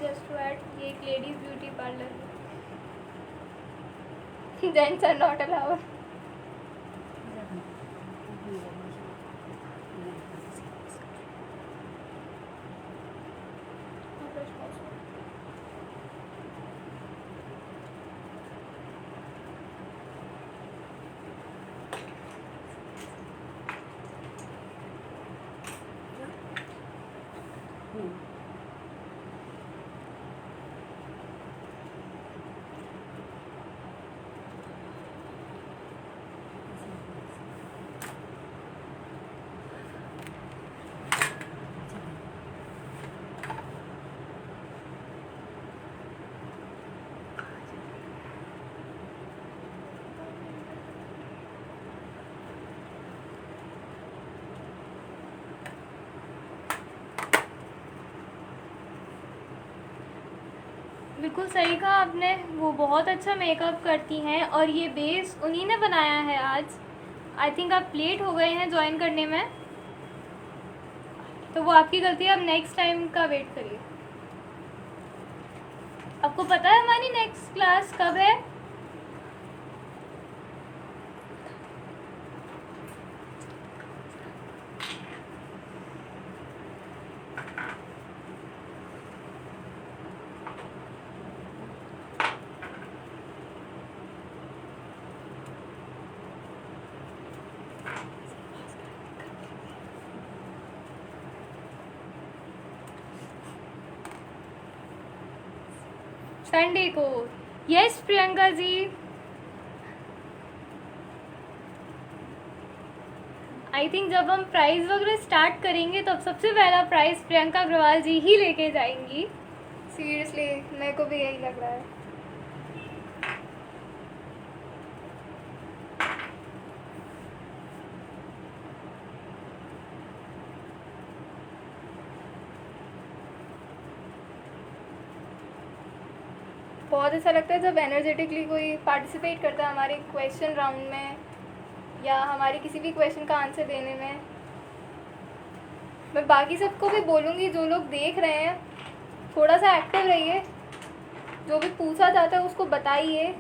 Just to add, ये एक लेडीज ब्यूटी पार्लर है, जेंट्स आर नॉट अलाउड। बिल्कुल सही कहा आपने, वो बहुत अच्छा मेकअप करती हैं और ये बेस उन्हीं ने बनाया है आज। आई थिंक आप लेट हो गए हैं ज्वाइन करने में, तो वो आपकी गलती है। अब नेक्स्ट टाइम का वेट करिए। आपको पता है हमारी नेक्स्ट क्लास कब है? संडे को। Yes Priyanka ji, I think जब हम प्राइस वगैरह स्टार्ट करेंगे तब सबसे पहला प्राइस प्रियंका अग्रवाल जी ही लेके जाएंगी। सीरियसली मेरे को भी यही लग रहा है। बहुत अच्छा लगता है जब एनर्जेटिकली कोई पार्टिसिपेट करता है हमारे क्वेश्चन राउंड में या हमारे किसी भी क्वेश्चन का आंसर देने में। मैं बाकी सबको भी बोलूँगी, जो लोग देख रहे हैं थोड़ा सा एक्टिव रहिए, जो भी पूछा जाता है उसको बताइए।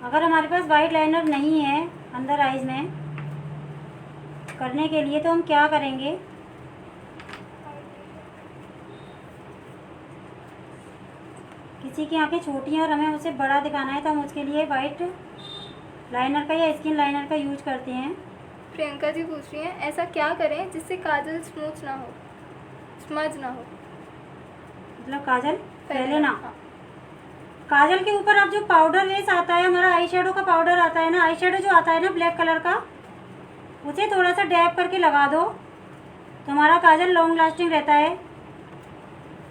अगर हमारे पास वाइट लाइनर नहीं है अंदर आईज में करने के लिए तो हम क्या करेंगे? किसी की आंखें छोटी हैं और हमें उसे बड़ा दिखाना है तो हम उसके लिए वाइट लाइनर का या स्किन लाइनर का यूज करते हैं। प्रियंका जी पूछ रही हैं ऐसा क्या करें जिससे काजल स्मूथ ना हो, स्मज ना हो। मतलब काजल पहले ना। हाँ। काजल के ऊपर अब जो पाउडर बेस आता है, हमारा आई शेडो का पाउडर आता है ना, आई शेडो जो आता है ना ब्लैक कलर का, उसे थोड़ा सा डैप करके लगा दो तो हमारा काजल लॉन्ग लास्टिंग रहता है।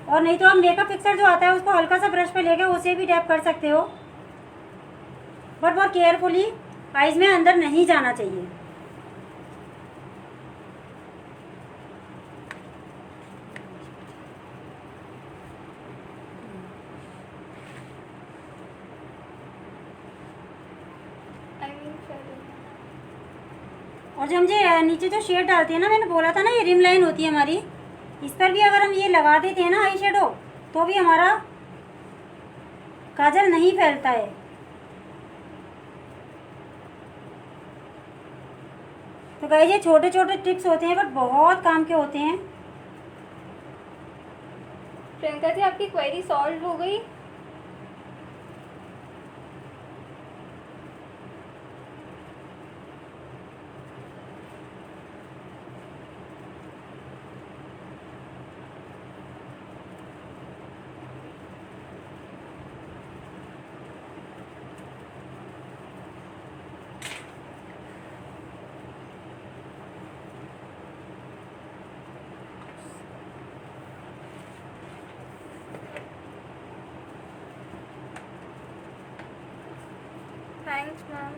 और नहीं तो आप मेकअप फिक्सर जो आता है उसको हल्का सा ब्रश पे लेके उसे भी डैप कर सकते हो, बट बहुत केयरफुली, आईज में अंदर नहीं जाना चाहिए। और जो हम जो नीचे जो शेड डालते हैं ना, मैंने बोला था ना ये रिम लाइन होती है हमारी, इस पर भी अगर हम ये लगा देते हैं ना आई शेडो तो भी हमारा काजल नहीं फैलता है। तो गाइस ये छोटे छोटे ट्रिक्स होते हैं बट बहुत काम के होते हैं। प्रियंका जी आपकी क्वेरी सॉल्व हो गई? Thanks ma'am,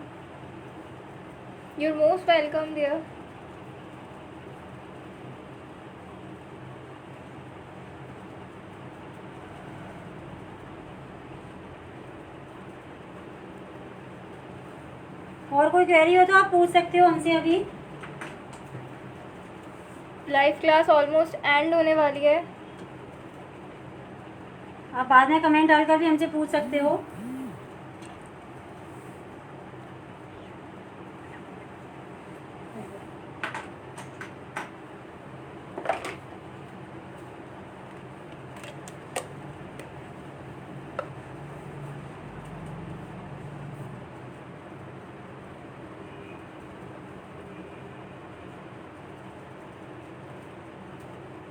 you're most welcome dear. और कोई क्वेरी हो तो आप पूछ सकते हो हमसे अभी। लाइव क्लास ऑलमोस्ट एंड होने वाली है। आप बाद में कमेंट डालकर भी हमसे पूछ सकते हो।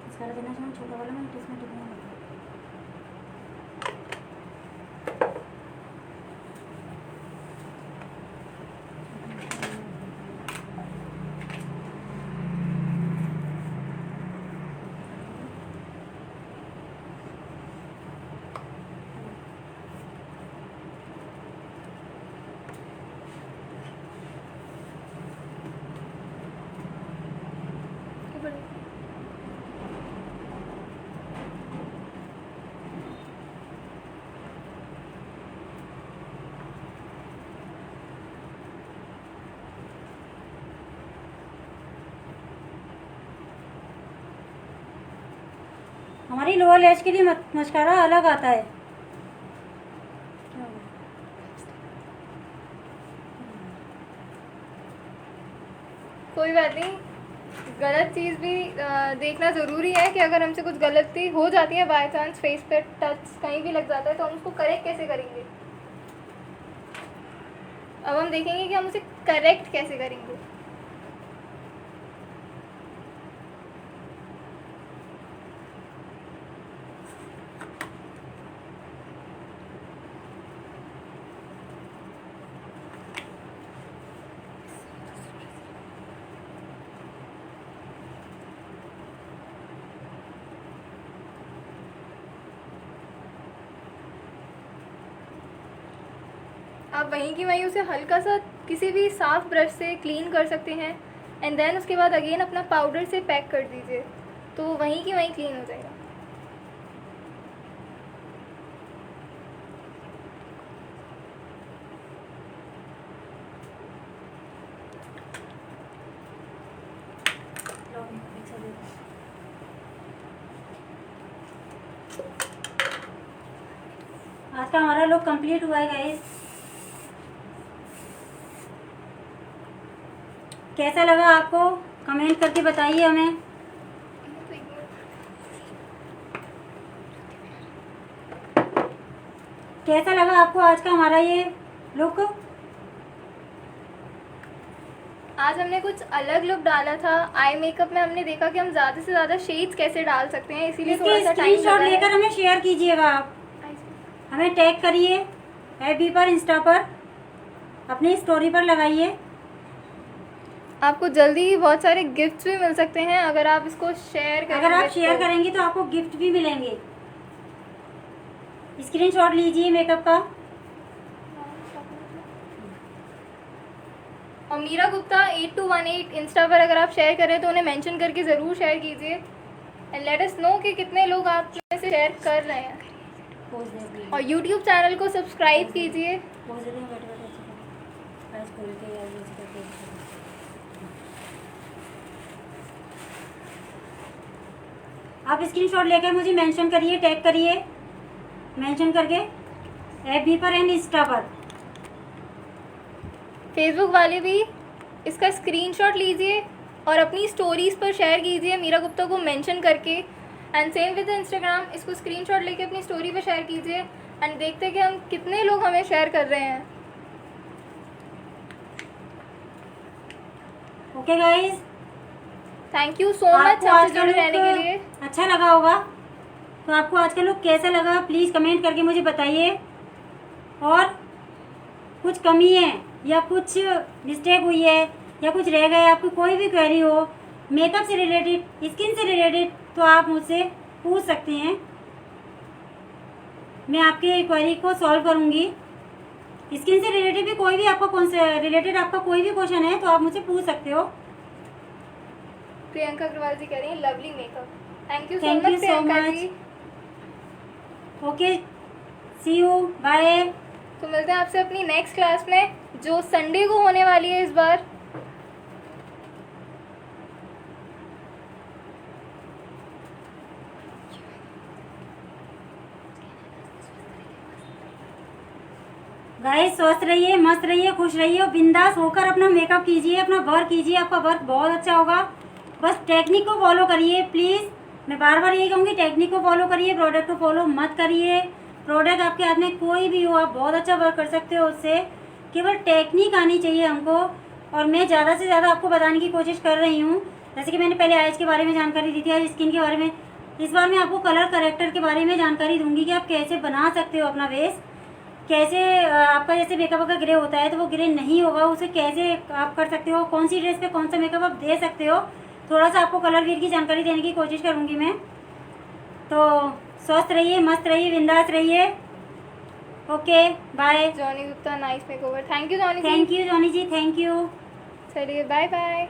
इसका देना चाहिए छोटा वाला, मैं इसमें टिकना है। हमारी लोअर लैश के लिए मस्कारा अलग आता है। कोई बात नहीं, गलत चीज़ भी देखना ज़रूरी है कि अगर हमसे कुछ गलती हो जाती है बाय चांस, फेस पे टच कहीं भी लग जाता है, तो हम उसको करेक्ट कैसे करेंगे। अब हम देखेंगे कि हम उसे करेक्ट कैसे करेंगे। आप वहीं की वहीं उसे हल्का सा किसी भी साफ ब्रश से क्लीन कर सकते हैं, एंड देन उसके बाद अगेन अपना पाउडर से पैक कर दीजिए, तो वहीं की वहीं क्लीन हो जाएगा। आज का हमारा लुक कंप्लीट हुआ है गाइस। कैसा लगा आपको कमेंट करके बताइए हमें। कैसा लगा आपको आज का हमारा ये लुक। आज हमने कुछ अलग लुक डाला था। आई मेकअप में हमने देखा कि हम ज़्यादा से ज़्यादा शेड्स कैसे डाल सकते हैं, इसीलिए थोड़ा इसके सा टाइम स्क्रीनशॉट लगा लेकर है। हमें शेयर कीजिएगा। आप हमें टैग करिए FB पर, इंस्टा पर, अपनी स्टोरी पर लगाइए। आपको जल्दी ही बहुत सारे गिफ्ट्स भी मिल सकते हैं अगर आप इसको शेयर करेंगे। अगर आप शेयर करेंगे तो आपको गिफ्ट भी मिलेंगे। स्क्रीनशॉट लीजिए मेकअप का। और मीरा गुप्ता 8218 इंस्टा पर अगर आप शेयर करें तो उन्हें मेंशन करके ज़रूर शेयर कीजिए, एंड लेट अस नो कि कितने लोग आप में से शेयर कर रहे हैं। और यूट्यूब चैनल को सब्सक्राइब कीजिए। आप स्क्रीनशॉट लेकर मुझे मेंशन करिए, टैग करिए, मेंशन करके FB पर एंड इंस्टा पर। फेसबुक वाले भी इसका स्क्रीनशॉट लीजिए और अपनी स्टोरीज पर शेयर कीजिए मीरा गुप्ता को मेंशन करके, एंड सेम विद इंस्टाग्राम, इसको स्क्रीनशॉट लेके अपनी स्टोरी पर शेयर कीजिए, एंड देखते हैं कि हम कितने लोग हमें शेयर कर रहे हैं। Okay guys, thank you so much आपको आज हमसे का जुड़े रहने के लिए। लुक अच्छा लगा होगा, तो आपको आज का लुक कैसा लगा प्लीज़ कमेंट करके मुझे बताइए। और कुछ कमी है या कुछ मिस्टेक हुई है या कुछ रह गया, आपकी कोई भी क्वेरी हो मेकअप से रिलेटेड, स्किन से रिलेटेड, तो आप मुझसे पूछ सकते हैं। मैं आपके क्वेरी को सॉल्व करूंगी। स्किन से रिलेटेड भी कोई भी आपका रिलेटेड आपका कोई भी क्वेश्चन है तो आप मुझसे पूछ सकते हो। प्रियंका अग्रवाल जी कह रही हैं lovely makeup. Thank you so Thank much you so Priyanka much. जी। Okay, see you, bye. तो मिलते हैं आपसे अपनी नेक्स्ट क्लास में जो संडे को होने वाली है इस बार। गाइस स्वस्थ रहिए, मस्त रहिए, खुश रहिए और बिंदास होकर अपना मेकअप कीजिए, अपना वर्क कीजिए, आपका वर्क बहुत अच्छा होगा। बस टेक्निक को फॉलो करिए प्लीज़, मैं बार बार यही कहूँगी, टेक्निक को फॉलो करिए, प्रोडक्ट को फॉलो मत करिए। प्रोडक्ट आपके हाथ में कोई भी हो, आप बहुत अच्छा वर्क कर सकते हो उससे, केवल टेक्निक आनी चाहिए हमको। और मैं ज़्यादा से ज़्यादा आपको बताने की कोशिश कर रही हूँ, जैसे कि मैंने पहले आइज के बारे में जानकारी दी थी, आज स्किन के बारे में। इस बार मैं आपको कलर करेक्टर के बारे में जानकारी दूंगी कि आप कैसे बना सकते हो अपना बेस, कैसे आपका जैसे मेकअप का ग्रे होता है तो वो ग्रे नहीं होगा, उसे कैसे आप कर सकते हो, कौन सी ड्रेस पे कौन सा मेकअप आप दे सकते हो। थोड़ा सा आपको कलर वीर की जानकारी देने की कोशिश करूँगी मैं। तो स्वस्थ रहिए, मस्त रहिए, बिंदास रहिए। Okay, bye. Johnny Gupta nice makeover. Thank you Johnny ji. Thank you Johnny ji, thank you. चलिए बाय बाय।